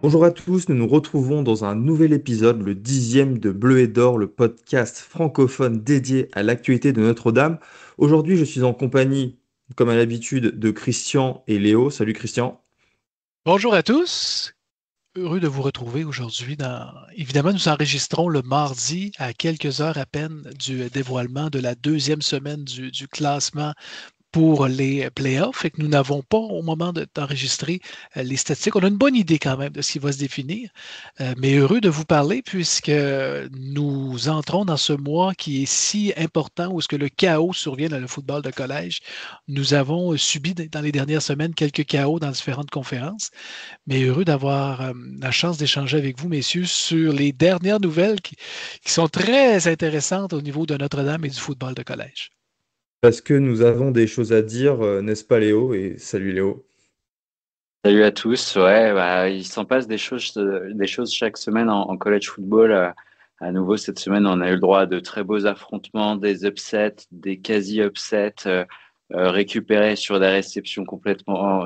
Bonjour à tous, nous nous retrouvons dans un nouvel épisode, le 10e de Bleu et d'Or, le podcast francophone dédié à l'actualité de Notre-Dame. Aujourd'hui, je suis en compagnie, comme à l'habitude, de Christian et Léo. Salut Christian. Bonjour à tous. Heureux de vous retrouver aujourd'hui. Évidemment, nous enregistrons le mardi à quelques heures à peine du dévoilement de la deuxième semaine du classement pour les playoffs. Fait que nous n'avons pas, au moment d'enregistrer les statistiques, on a une bonne idée quand même de ce qui va se définir, mais heureux de vous parler puisque nous entrons dans ce mois qui est si important où ce que le chaos survient dans le football de collège. Nous avons subi dans les dernières semaines quelques chaos dans différentes conférences, mais heureux d'avoir la chance d'échanger avec vous, messieurs, sur les dernières nouvelles qui sont très intéressantes au niveau de Notre-Dame et du football de collège. Parce que nous avons des choses à dire, n'est-ce pas Léo? Et salut Léo. Salut à tous. Ouais, bah, il s'en passe des choses chaque semaine en college football. À nouveau, cette semaine, on a eu le droit à de très beaux affrontements, des upsets, des quasi-upsets, récupérés sur une réception complètement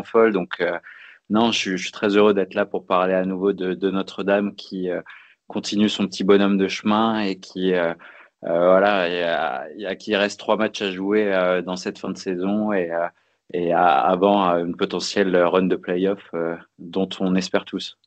folle. Donc, non, je suis très heureux d'être là pour parler à nouveau de Notre-Dame qui continue son petit bonhomme de chemin et qui, voilà, à qui il reste 3 matchs à jouer dans cette fin de saison avant une potentielle run de playoff dont on espère tous.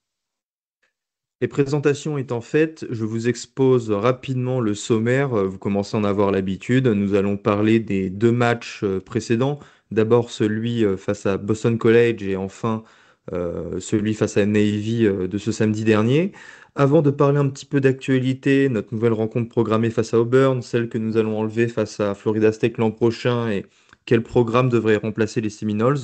Les présentations étant faites, je vous expose rapidement le sommaire. Vous commencez à en avoir l'habitude. Nous allons parler des deux matchs précédents. D'abord celui face à Boston College et enfin celui face à Navy de ce samedi dernier. Avant de parler un petit peu d'actualité, notre nouvelle rencontre programmée face à Auburn, celle que nous allons enlever face à Florida State l'an prochain et quel programme devrait remplacer les Seminoles,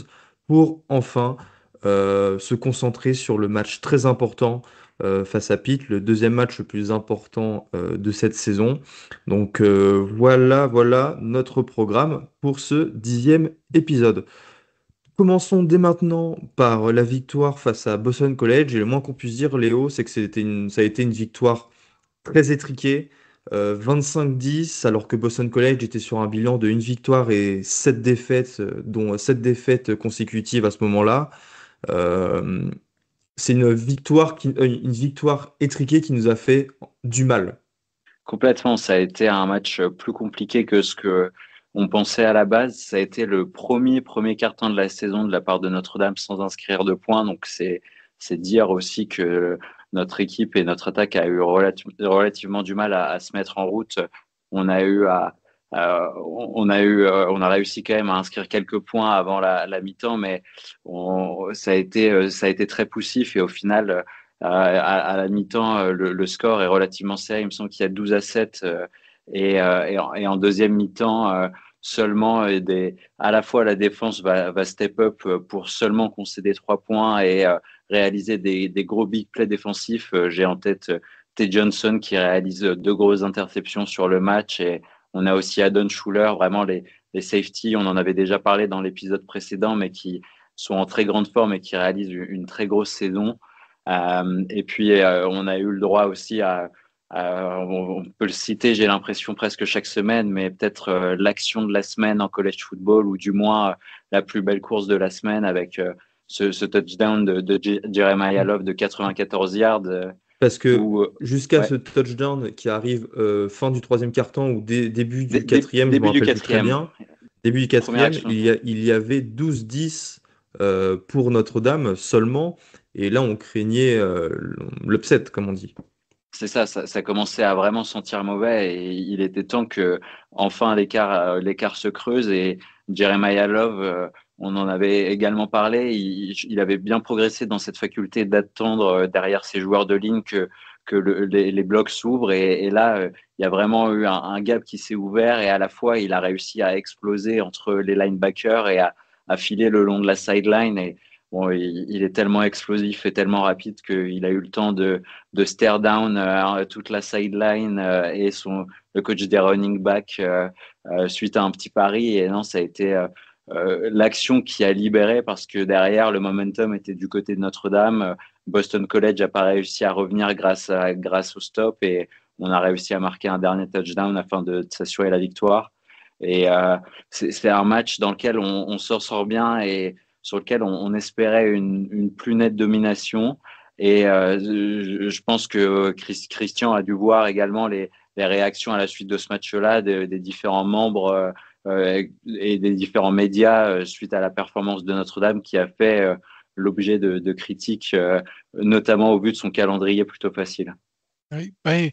pour enfin se concentrer sur le match très important face à Pitt, le deuxième match le plus important de cette saison. Donc voilà notre programme pour ce 10e épisode. Commençons dès maintenant par la victoire face à Boston College. Et le moins qu'on puisse dire, Léo, c'est que ça a été une victoire très étriquée. 25-10, alors que Boston College était sur un bilan de une victoire et 7 défaites, dont 7 défaites consécutives à ce moment-là. Euh, c'est une victoire étriquée qui nous a fait du mal. Complètement, ça a été un match plus compliqué que ce que on pensait à la base. Ça a été le premier carton de la saison de la part de Notre-Dame sans inscrire de points. Donc c'est dire aussi que notre équipe et notre attaque a eu relativement du mal à se mettre en route. On a eu on a réussi quand même à inscrire quelques points avant la mi-temps, mais ça a été très poussif et au final, à la mi-temps, le score est relativement serré. Il me semble qu'il y a 12-7 et en deuxième mi-temps, seulement à la fois la défense va step up pour seulement concéder 3 points et réaliser des gros big plays défensifs. J'ai en tête T. Johnson qui réalise 2 grosses interceptions sur le match et on a aussi Adon Schuler, vraiment les safeties, on en avait déjà parlé dans l'épisode précédent, mais qui sont en très grande forme et qui réalisent une très grosse saison. Et puis, on a eu le droit aussi on peut le citer, j'ai l'impression presque chaque semaine, mais peut-être l'action de la semaine en college football, ou du moins la plus belle course de la semaine avec ce touchdown de Jeremiah Love de 94 yards. Parce que Où, jusqu'à ouais, ce touchdown qui arrive fin du troisième quart-temps ou début du quatrième, je me début du rappelle plus très quatrième, bien, début du première quatrième, action. il y avait 12-10 pour Notre-Dame seulement. Et là, on craignait l'upset, comme on dit. C'est ça, ça commençait à vraiment sentir mauvais et il était temps que enfin l'écart se creuse et Jeremiah Love, on en avait également parlé, il avait bien progressé dans cette faculté d'attendre derrière ses joueurs de ligne que les blocs s'ouvrent et là, il y a vraiment eu un gap qui s'est ouvert et à la fois il a réussi à exploser entre les linebackers et à filer le long de la sideline et bon, il est tellement explosif et tellement rapide qu'il a eu le temps de stare down toute la sideline le coach des running back suite à un petit pari. Et non, ça a été l'action qui a libéré parce que derrière, le momentum était du côté de Notre-Dame. Boston College n'a pas réussi à revenir grâce au stop et on a réussi à marquer un dernier touchdown afin de s'assurer la victoire. Et c'est un match dans lequel on s'en sort bien et sur lequel on espérait une plus nette domination. Et je pense que Christian a dû voir également les réactions à la suite de ce match-là des différents membres et des différents médias suite à la performance de Notre-Dame qui a fait l'objet de critiques, notamment au vu de son calendrier plutôt facile. Oui, ben,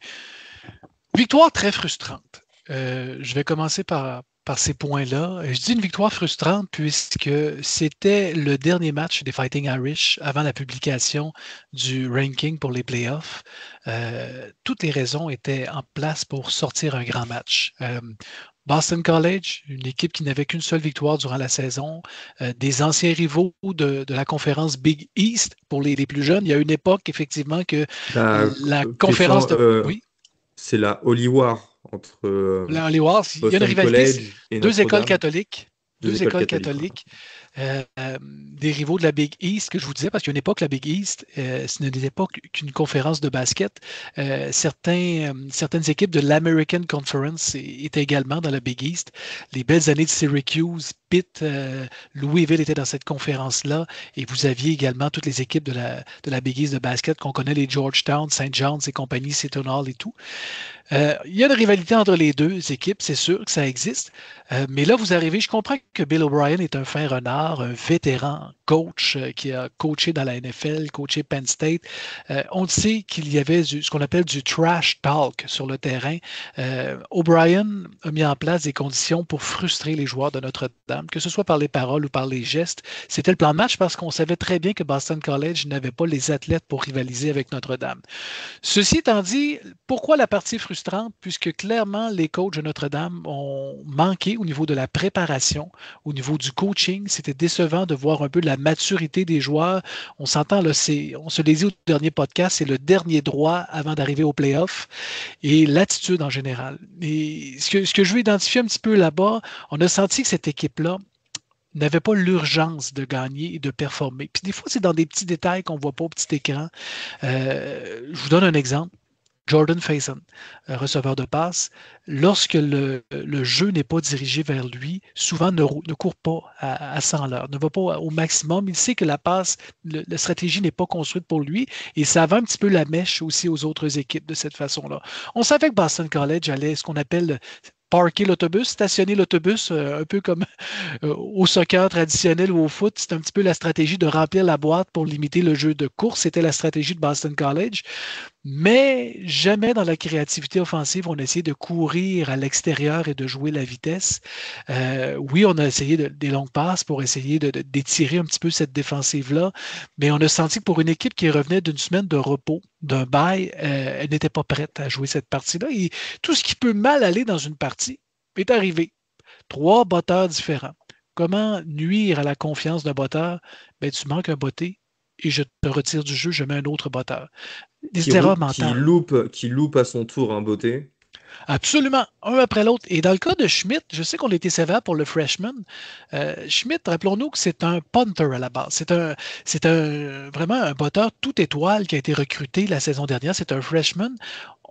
victoire très frustrante. Je vais commencer par ces points-là. Je dis une victoire frustrante puisque c'était le dernier match des Fighting Irish avant la publication du ranking pour les playoffs. Toutes les raisons étaient en place pour sortir un grand match. Boston College, une équipe qui n'avait qu'une seule victoire durant la saison, des anciens rivaux de la conférence Big East pour les plus jeunes. Il y a une époque, effectivement, que la conférence de... Oui. C'est la Holy War entre il y a une rivalité, et deux écoles catholiques. Des rivaux de la Big East, que je vous disais, parce qu'à une époque, la Big East, ce n'était pas qu'une conférence de basket. Certaines équipes de l'American Conference étaient également dans la Big East. Les belles années de Syracuse, Pitt, Louisville étaient dans cette conférence-là. Et vous aviez également toutes les équipes de la Big East de basket qu'on connaît, les Georgetown, St. John's et compagnie, Seton Hall et tout. Il y a une rivalité entre les deux équipes, c'est sûr que ça existe. Mais là, vous arrivez, je comprends que Bill O'Brien est un fin renard, un vétéran coach qui a coaché dans la NFL, coaché Penn State. On sait qu'il y avait ce qu'on appelle du trash talk sur le terrain. O'Brien a mis en place des conditions pour frustrer les joueurs de Notre-Dame, que ce soit par les paroles ou par les gestes. C'était le plan de match parce qu'on savait très bien que Boston College n'avait pas les athlètes pour rivaliser avec Notre-Dame. Ceci étant dit, pourquoi la partie frustrante? Puisque clairement, les coachs de Notre-Dame ont manqué au niveau de la préparation, au niveau du coaching. C'était décevant de voir un peu la maturité des joueurs. On s'entend, là, on se l'est dit au dernier podcast, c'est le dernier droit avant d'arriver au playoff et l'attitude en général. Et ce que je veux identifier un petit peu là-bas, on a senti que cette équipe-là n'avait pas l'urgence de gagner et de performer. Puis des fois, c'est dans des petits détails qu'on ne voit pas au petit écran. Je vous donne un exemple. Jordan Faison, receveur de passe, lorsque le jeu n'est pas dirigé vers lui, souvent ne court pas à 100 l'heure, ne va pas au maximum. Il sait que la passe, la stratégie n'est pas construite pour lui et ça va un petit peu la mèche aussi aux autres équipes de cette façon-là. On savait que Boston College allait ce qu'on appelle parker l'autobus, stationner l'autobus, un peu comme au soccer traditionnel ou au foot. C'est un petit peu la stratégie de remplir la boîte pour limiter le jeu de course. C'était la stratégie de Boston College. Mais jamais dans la créativité offensive, on a essayé de courir à l'extérieur et de jouer la vitesse. Oui, on a essayé des longues passes pour essayer d'étirer un petit peu cette défensive-là, mais on a senti que pour une équipe qui revenait d'une semaine de repos, d'un bye, elle n'était pas prête à jouer cette partie-là. Et tout ce qui peut mal aller dans une partie est arrivé. 3 botteurs différents. Comment nuire à la confiance d'un botteur? Ben, tu manques un botté et je te retire du jeu, je mets un autre botteur. Des erreurs mentales. Qui loupe à son tour un botté. Absolument, un après l'autre. Et dans le cas de Schmidt, je sais qu'on a été sévère pour le freshman. Schmidt, rappelons-nous que c'est un punter à la base. C'est vraiment un botteur tout étoile qui a été recruté la saison dernière. C'est un freshman.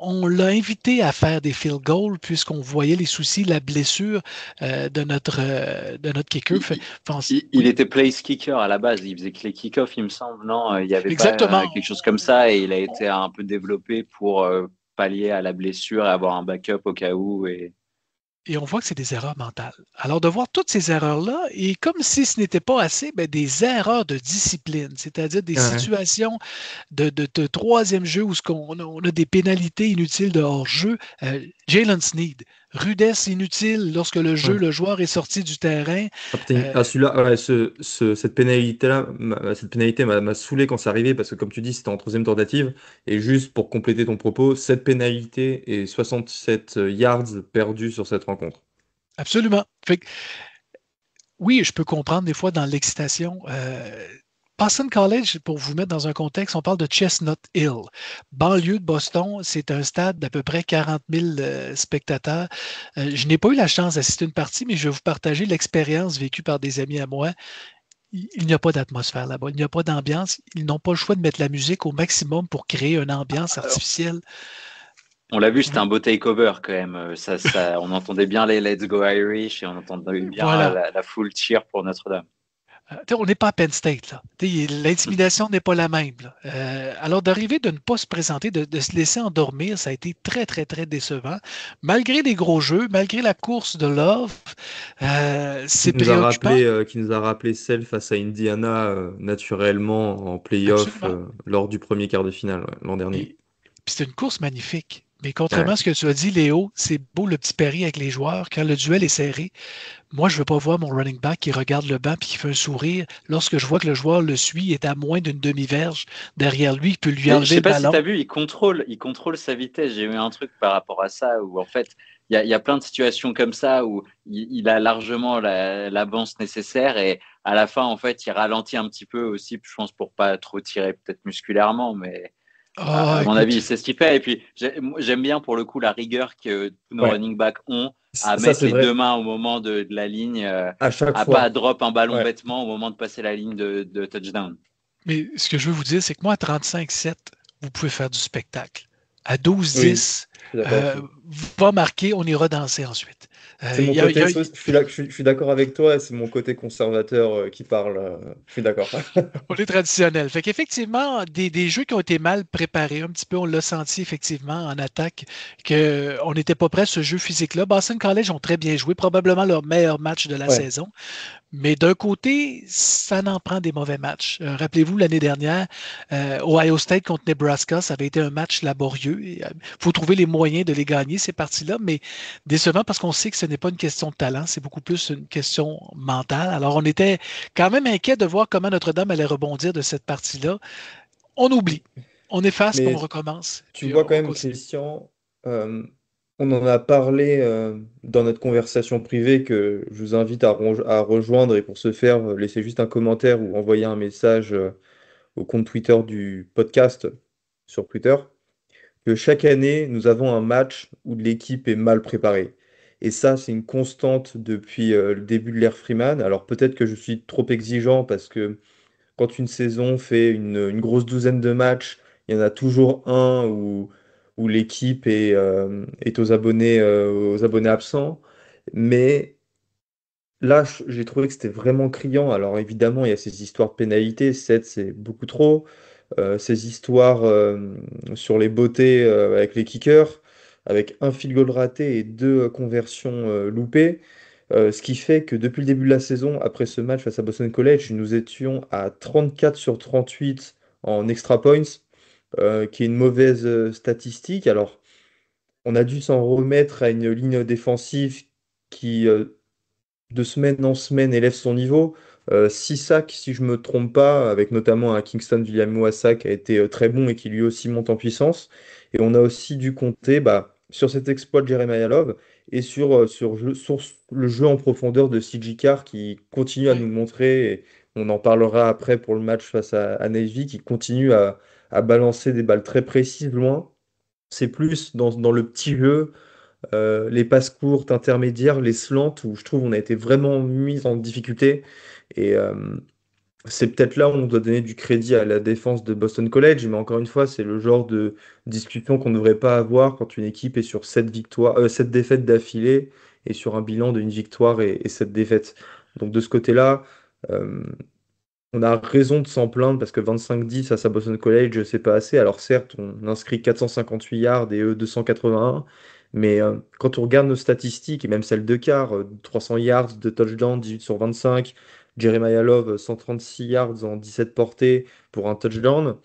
On l'a invité à faire des field goals puisqu'on voyait les soucis, la blessure de notre kicker. Il était place kicker à la base. Il faisait que les kick-offs, il me semble. Non, il y avait Exactement. pas quelque chose comme ça et il a été un peu développé pour pallier à la blessure et avoir un backup au cas où. Et on voit que c'est des erreurs mentales. Alors, de voir toutes ces erreurs-là, et comme si ce n'était pas assez, ben, des erreurs de discipline, c'est-à-dire des situations de troisième jeu où on a des pénalités inutiles de hors-jeu. Jalen Sneed, rudesse inutile lorsque le joueur est sorti du terrain. Celui-là, cette pénalité m'a saoulé quand c'est arrivé parce que, comme tu dis, c'était en troisième tentative. Et juste pour compléter ton propos, cette pénalité et 67 yards perdus sur cette rencontre. Absolument. Oui, je peux comprendre des fois dans l'excitation. Boston College, pour vous mettre dans un contexte, on parle de Chestnut Hill. Banlieue de Boston, c'est un stade d'à peu près 40 000 spectateurs. Je n'ai pas eu la chance d'assister à une partie, mais je vais vous partager l'expérience vécue par des amis à moi. Il n'y a pas d'atmosphère là-bas, il n'y a pas d'ambiance. Ils n'ont pas le choix de mettre la musique au maximum pour créer une ambiance artificielle. On l'a vu, c'était un beau takeover quand même. On entendait bien les Let's Go Irish et on entendait bien la foule cheer pour Notre-Dame. On n'est pas à Penn State, là. L'intimidation n'est pas la même, là. Alors, d'arriver de ne pas se présenter, de se laisser endormir, ça a été très, très, très décevant. Malgré les gros jeux, malgré la course de Love, c'est préoccupant. Qui nous a rappelé celle face à Indiana naturellement en playoff Absolument. lors du premier quart de finale ouais, l'an dernier. Et puis c'est une course magnifique. Mais contrairement Ouais. à ce que tu as dit, Léo, c'est beau le petit pari avec les joueurs. Quand le duel est serré, moi, je ne veux pas voir mon running back qui regarde le banc et qui fait un sourire lorsque je vois que le joueur le suit, est à moins d'une demi-verge derrière lui, qui peut lui Mais je enlever sais le pas si tu ballon. as vu, il contrôle sa vitesse. J'ai eu un truc par rapport à ça où en fait, il y a plein de situations comme ça où il a largement l'avance nécessaire et à la fin, en fait, il ralentit un petit peu aussi, je pense, pour pas trop tirer peut-être musculairement, mais Ah, à mon avis, écoute, c'est ce qu'il fait. Et puis, j'aime bien pour le coup la rigueur que tous nos Ouais. running backs ont à Ça, mettre c'est les deux vrai. mains au moment de la ligne, À chaque à pas fois. drop un ballon Ouais. bêtement au moment de passer la ligne de touchdown. mais ce que je veux vous dire, c'est que moi, à 35-7, vous pouvez faire du spectacle. À Oui, 12-10, je suis d'accord aussi. va marquer, on ira danser ensuite. C'est mon côté, je suis, je suis d'accord avec toi, c'est mon côté conservateur qui parle. Je suis d'accord. On est traditionnel. Fait qu'effectivement, des jeux qui ont été mal préparés, un petit peu, on l'a senti effectivement en attaque, qu'on n'était pas prêt à ce jeu physique-là. Boston College ont très bien joué, probablement leur meilleur match de la Ouais. saison. Mais d'un côté, ça n'en prend des mauvais matchs. Rappelez-vous, l'année dernière, Ohio State contre Nebraska, ça avait été un match laborieux. Il faut trouver les moyens de les gagner, ces parties-là, mais décevant parce qu'on sait que ce n'est pas une question de talent, c'est beaucoup plus une question mentale. Alors, on était quand même inquiet de voir comment Notre-Dame allait rebondir de cette partie-là. On oublie, on efface, puis on Mais recommence, tu puis vois quand on même, continue. Christian, on en a parlé dans notre conversation privée que je vous invite à rejoindre et pour ce faire, laissez juste un commentaire ou envoyer un message au compte Twitter du podcast sur Twitter, que chaque année, nous avons un match où l'équipe est mal préparée. Et ça, c'est une constante depuis le début de l'ère Freeman. Alors peut-être que je suis trop exigeant parce que quand une saison fait une grosse douzaine de matchs, il y en a toujours un où l'équipe est aux abonnés absents. Mais là, j'ai trouvé que c'était vraiment criant. Alors évidemment, il y a ces histoires de pénalités. 7, c'est beaucoup trop. Ces histoires sur les beautés avec les kickers, avec un field goal raté et deux conversions loupées. Ce qui fait que depuis le début de la saison, après ce match face à Boston College, nous étions à 34 sur 38 en extra points, qui est une mauvaise statistique. Alors, on a dû s'en remettre à une ligne défensive qui, de semaine en semaine, élève son niveau. 6 sacs, si je me trompe pas, avec notamment un Kingston William qui a été très bon et qui lui aussi monte en puissance. Et on a aussi dû compter bah, sur cet exploit de Jeremiah Love et sur le jeu en profondeur de CJ Carr qui continue à Oui. nous montrer, et on en parlera après pour le match face à Navy, qui continue à balancer des balles très précises loin. C'est plus dans le petit jeu les passes courtes, intermédiaires, les slants, où je trouve on a été vraiment mis en difficulté. Et c'est peut-être là où on doit donner du crédit à la défense de Boston College, mais encore une fois, c'est le genre de discussion qu'on ne devrait pas avoir quand une équipe est sur 7 défaites d'affilée et sur un bilan d'une victoire et 7 défaites. Donc de ce côté-là, euh, on a raison de s'en plaindre parce que 25-10 à sa Boston College, c'est pas assez. Alors certes, on inscrit 458 yards et eux 281, mais quand on regarde nos statistiques, et même celles de quart, 300 yards, de touchdown, 18 sur 25, Jeremiah Love, 136 yards en 17 portées pour un touchdown,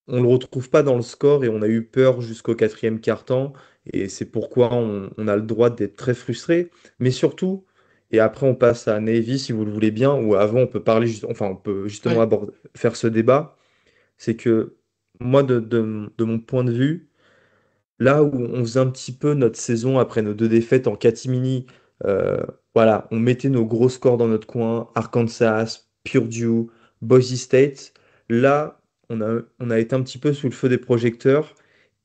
on le retrouve pas dans le score et on a eu peur jusqu'au quatrième quart-temps et c'est pourquoi on a le droit d'être très frustré. Mais surtout, et après on passe à Navy si vous le voulez bien, ou avant on peut parler, enfin on peut justement Oui. faire ce débat, c'est que moi de mon point de vue, là où on faisait un petit peu notre saison après nos 2 défaites en catimini, euh, voilà, on mettait nos gros scores dans notre coin, Arkansas, Purdue, Boise State. Là, on a été un petit peu sous le feu des projecteurs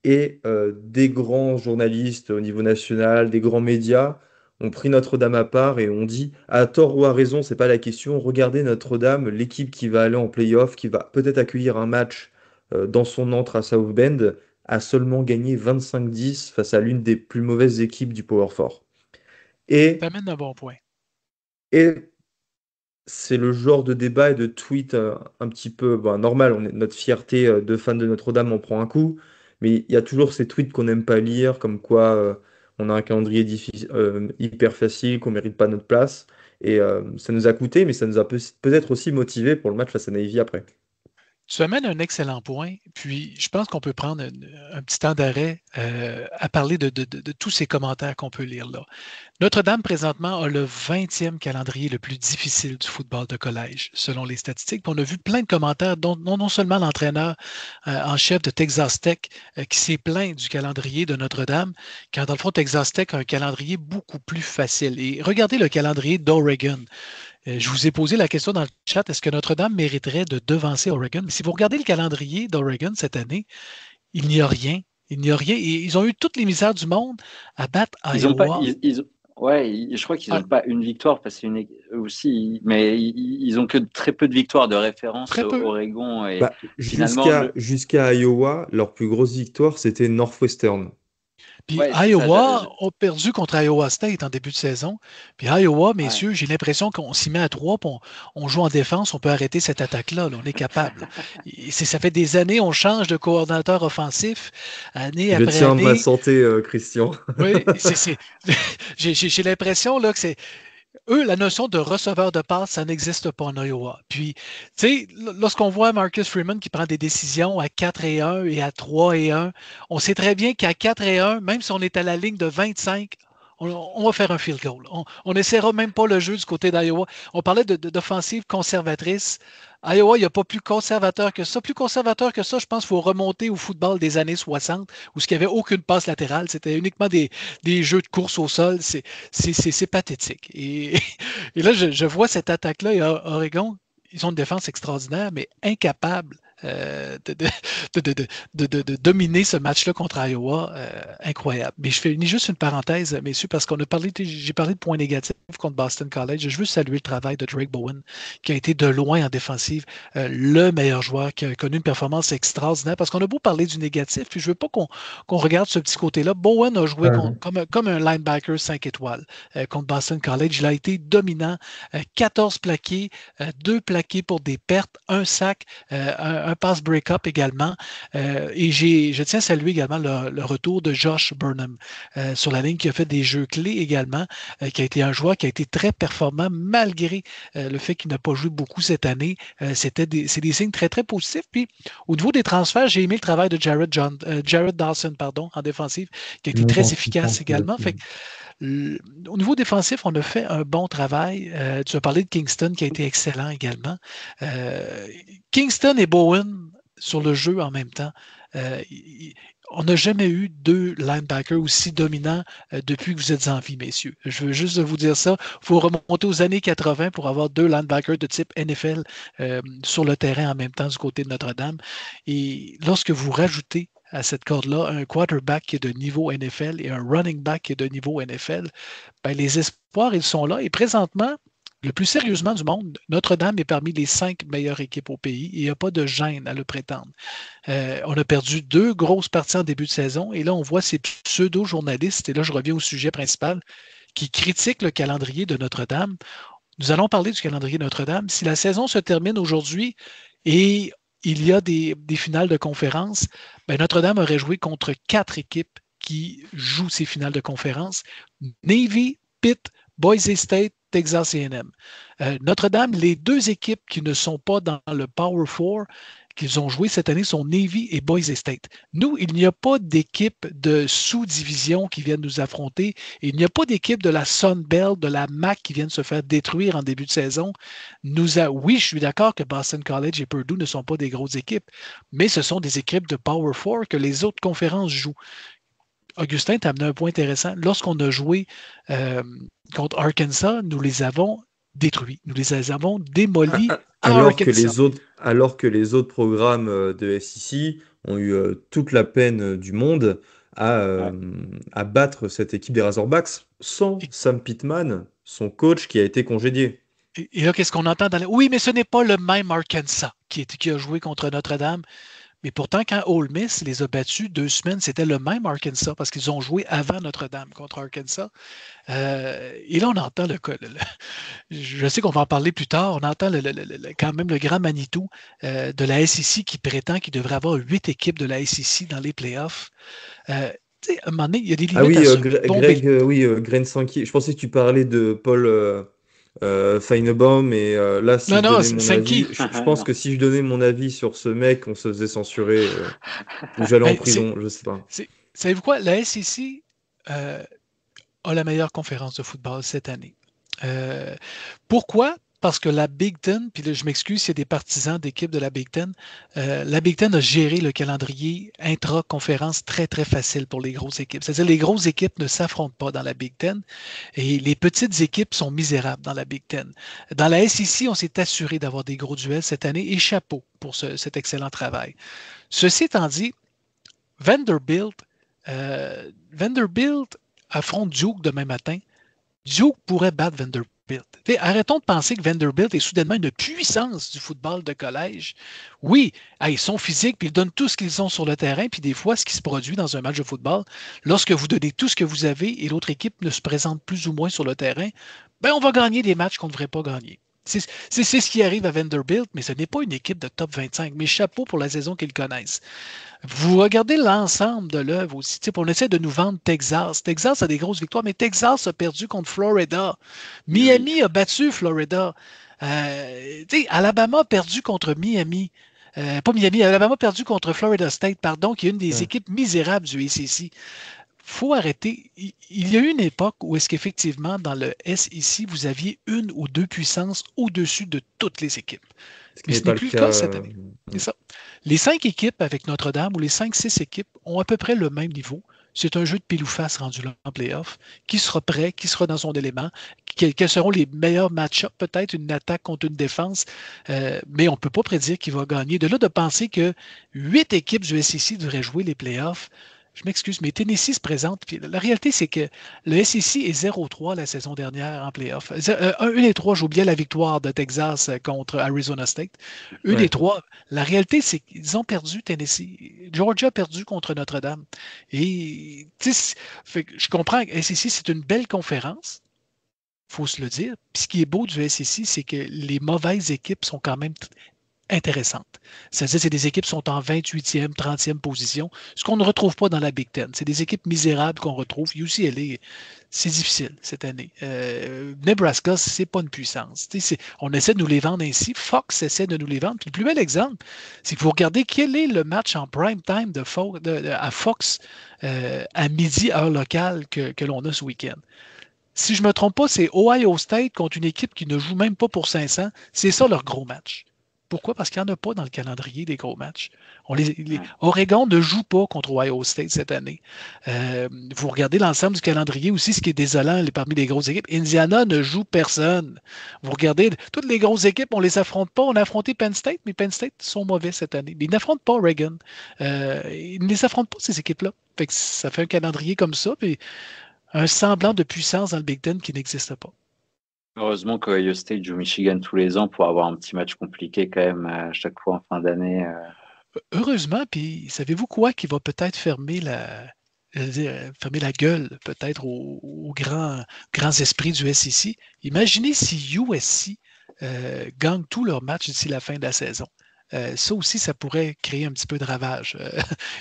et des grands journalistes au niveau national, des grands médias ont pris Notre-Dame à part et ont dit, à tort ou à raison, c'est pas la question, regardez Notre-Dame, l'équipe qui va aller en playoff, qui va peut-être accueillir un match dans son antre à South Bend a seulement gagné 25-10 face à l'une des plus mauvaises équipes du Power 4. Et, T'amènes un bon point. et c'est le genre de débat et de tweet un petit peu normal. Notre fierté de fan de Notre-Dame en prend un coup, mais il y a toujours ces tweets qu'on n'aime pas lire, comme quoi on a un calendrier hyper facile, qu'on mérite pas notre place. Et ça nous a coûté, mais ça nous a peut-être aussi motivé pour le match face à Navy après. Tu amènes un excellent point, puis je pense qu'on peut prendre un petit temps d'arrêt à parler de tous ces commentaires qu'on peut lire là. Notre-Dame, présentement, a le 20e calendrier le plus difficile du football de collège, selon les statistiques. Puis on a vu plein de commentaires, dont non seulement l'entraîneur en chef de Texas Tech qui s'est plaint du calendrier de Notre-Dame, quand dans le fond, Texas Tech a un calendrier beaucoup plus facile. Et regardez le calendrier d'Oregon. Je vous ai posé la question dans le chat, est-ce que Notre-Dame mériterait de devancer Oregon? Mais si vous regardez le calendrier d'Oregon cette année, il n'y a rien. Il n'y a rien. Et ils ont eu toutes les misères du monde à battre Ils ont pas, Iowa. ouais, je crois qu'ils Ah, n'ont pas une victoire parce que aussi, mais ils ont que très peu de victoires de référence très au peu. Oregon et Bah, finalement, jusqu'à Iowa, leur plus grosse victoire, c'était Northwestern. Puis ouais, c'est ça. Iowa a perdu contre Iowa State en début de saison. Puis Iowa, Ouais. messieurs, j'ai l'impression qu'on s'y met à trois, puis on joue en défense, on peut arrêter cette attaque-là. Là, on est capable. Ça fait des années, on change de coordinateur offensif, année Je après tiens ma année. santé, Christian. Oui, j'ai l'impression là, que c'est eux, la notion de receveur de passe, ça n'existe pas en Iowa. Puis, tu sais, lorsqu'on voit Marcus Freeman qui prend des décisions à 4-1 et à 3-1, on sait très bien qu'à 4-1, même si on est à la ligne de 25, on va faire un field goal. On n'essaiera même pas le jeu du côté d'Iowa. On parlait d'offensive conservatrice. Iowa, il n'y a pas plus conservateur que ça. Plus conservateur que ça, je pense qu'il faut remonter au football des années 60, où il n'y avait aucune passe latérale. C'était uniquement des jeux de course au sol. C'est pathétique. Et là, je vois cette attaque-là. Et Oregon, ils ont une défense extraordinaire, mais incapable de, de dominer ce match-là contre Iowa. Incroyable. Mais je fais juste une parenthèse, messieurs, parce qu'on a parlé, j'ai parlé de points négatifs contre Boston College. Je veux saluer le travail de Drake Bowen, qui a été de loin en défensive le meilleur joueur, qui a connu une performance extraordinaire. Parce qu'on a beau parler du négatif, puis je veux pas qu'on regarde ce petit côté-là. Bowen a joué comme un linebacker 5 étoiles contre Boston College. Il a été dominant. 14 plaqués, 2 plaqués pour des pertes, un sac, un pass break-up également. Et je tiens à saluer également le retour de Josh Burnham sur la ligne qui a fait des jeux clés également, qui a été un joueur qui a été très performant malgré le fait qu'il n'a pas joué beaucoup cette année. C'est des signes très, très positifs. Puis au niveau des transferts, j'ai aimé le travail de Jared Dawson en défensive, qui a été très efficace également. Fait que, au niveau défensif, on a fait un bon travail. Tu as parlé de Kingston qui a été excellent également. Kingston et Bowen sur le jeu en même temps. On n'a jamais eu deux linebackers aussi dominants depuis que vous êtes en vie, messieurs. Je veux juste vous dire ça. Il faut remonter aux années 80 pour avoir deux linebackers de type NFL sur le terrain en même temps du côté de Notre-Dame. Et lorsque vous rajoutez à cette corde-là un quarterback qui est de niveau NFL et un running back qui est de niveau NFL, ben, les espoirs, ils sont là. Et présentement, le plus sérieusement du monde, Notre-Dame est parmi les 5 meilleures équipes au pays et il n'y a pas de gêne à le prétendre. On a perdu 2 grosses parties en début de saison et là, on voit ces pseudo-journalistes, et là, je reviens au sujet principal, qui critiquent le calendrier de Notre-Dame. Nous allons parler du calendrier de Notre-Dame. Si la saison se termine aujourd'hui et il y a des finales de conférence, ben Notre-Dame aurait joué contre 4 équipes qui jouent ces finales de conférence. Navy, Pitt, Boise State, Texas A&M. Notre-Dame, les 2 équipes qui ne sont pas dans le Power Four qu'ils ont joué cette année sont Navy et Boise State. Nous, il n'y a pas d'équipe de sous-division qui viennent nous affronter. Il n'y a pas d'équipe de la Sun Belt, de la MAC qui viennent se faire détruire en début de saison. Oui, je suis d'accord que Boston College et Purdue ne sont pas des grosses équipes, mais ce sont des équipes de Power Four que les autres conférences jouent. Augustin, tu as amené un point intéressant. Lorsqu'on a joué contre Arkansas, nous les avons détruits. Nous les avons démolis à Arkansas. Alors que les autres programmes de SEC ont eu toute la peine du monde Ouais. à battre cette équipe des Razorbacks sans Et, Sam Pittman, son coach qui a été congédié. et là, qu'est-ce qu'on entend dans Oui, mais ce n'est pas le même Arkansas qui a joué contre Notre-Dame. Mais pourtant, quand Ole Miss les a battus 2 semaines, c'était le même Arkansas parce qu'ils ont joué avant Notre-Dame contre Arkansas. Et là, on entend je sais qu'on va en parler plus tard, on entend quand même le grand Manitou de la SEC qui prétend qu'il devrait avoir 8 équipes de la SEC dans les playoffs. Tu sais, à un moment donné, il y a des Ah limites à oui, ça. Bon, ben, Greg, oui, Grain Sankey. Je pensais que tu parlais de Paul Feinebaum, et là, si non, je non, donnais mon Sankey, avis, je pense que si je donnais mon avis sur ce mec, on se faisait censurer, ou j'allais en ben, prison, je sais pas. savez-vous quoi? La SEC a la meilleure conférence de football cette année. Euh, Pourquoi? Parce que la Big Ten, puis là, je m'excuse s'il y a des partisans d'équipes de la Big Ten a géré le calendrier intra-conférence très, très facile pour les grosses équipes. C'est-à-dire les grosses équipes ne s'affrontent pas dans la Big Ten et les petites équipes sont misérables dans la Big Ten. Dans la SEC, on s'est assuré d'avoir des gros duels cette année et chapeau pour cet excellent travail. Ceci étant dit, Vanderbilt, Vanderbilt affronte Duke demain matin. Duke pourrait battre Vanderbilt. Arrêtons de penser que Vanderbilt est soudainement une puissance du football de collège. Oui, ils sont physiques, puis ils donnent tout ce qu'ils ont sur le terrain, puis des fois, ce qui se produit dans un match de football, lorsque vous donnez tout ce que vous avez et l'autre équipe ne se présente plus ou moins sur le terrain, ben on va gagner des matchs qu'on ne devrait pas gagner. C'est ce qui arrive à Vanderbilt, mais ce n'est pas une équipe de top 25. Mais chapeau pour la saison qu'ils connaissent. Vous regardez l'ensemble de l'œuvre aussi. On essaie de nous vendre Texas. Texas a des grosses victoires, mais Texas a perdu contre Florida. Oui. Miami a battu Florida. Alabama a perdu contre Miami. Pas Miami, Alabama a perdu contre Florida State, pardon, qui est une des Ouais. équipes misérables du ACC. Faut arrêter. Il y a eu une époque où est-ce qu'effectivement, dans le SEC, vous aviez une ou deux puissances au-dessus de toutes les équipes. Ce qui Mais n'est ce n'est pas le plus le cas. cas cette année. C'est ça. Les 5 équipes avec Notre-Dame ou les 5-6 équipes ont à peu près le même niveau. C'est un jeu de pile ou face rendu là en playoff. Qui sera prêt, qui sera dans son élément, quels seront les meilleurs match-ups, peut-être une attaque contre une défense, mais on ne peut pas prédire qui va gagner. De là de penser que 8 équipes du SEC devraient jouer les playoffs, je m'excuse, mais Tennessee se présente. Puis la réalité, c'est que le SEC est 0-3 la saison dernière en playoff. 1 et 3, j'oubliais la victoire de Texas contre Arizona State. 1 et Ouais. 3, la réalité, c'est qu'ils ont perdu Tennessee. Georgia a perdu contre Notre-Dame. Et je comprends que SEC, c'est une belle conférence, il faut se le dire. Puis ce qui est beau du SEC, c'est que les mauvaises équipes sont quand même intéressantes. C'est-à-dire que c'est des équipes qui sont en 28e, 30e position, ce qu'on ne retrouve pas dans la Big Ten. C'est des équipes misérables qu'on retrouve. UCLA, c'est difficile cette année. Nebraska, c'est pas une puissance. On essaie de nous les vendre ainsi. Fox essaie de nous les vendre. Puis le plus bel exemple, c'est que vous regardez quel est le match en prime time à Fox à midi, heure locale, que l'on a ce week-end. Si je ne me trompe pas, c'est Ohio State contre une équipe qui ne joue même pas pour 500. C'est ça leur gros match. Pourquoi? Parce qu'il n'y en a pas dans le calendrier des gros matchs. Ouais. Oregon ne joue pas contre Ohio State cette année. Vous regardez l'ensemble du calendrier aussi, ce qui est désolant parmi les grosses équipes. Indiana ne joue personne. Vous regardez, toutes les grosses équipes, on ne les affronte pas. On a affronté Penn State, mais Penn State sont mauvais cette année. Mais ils n'affrontent pas Oregon. Ils ne les affrontent pas, ces équipes-là. Fait que ça fait un calendrier comme ça, puis un semblant de puissance dans le Big Ten qui n'existe pas. Heureusement qu'Ohio State joue Michigan tous les ans pour avoir un petit match compliqué quand même à chaque fois en fin d'année. Heureusement, puis savez-vous quoi qui va peut-être fermer la gueule peut-être aux grands esprits du SEC? Imaginez si USC gagne tous leurs matchs d'ici la fin de la saison. Ça aussi, ça pourrait créer un petit peu de ravage.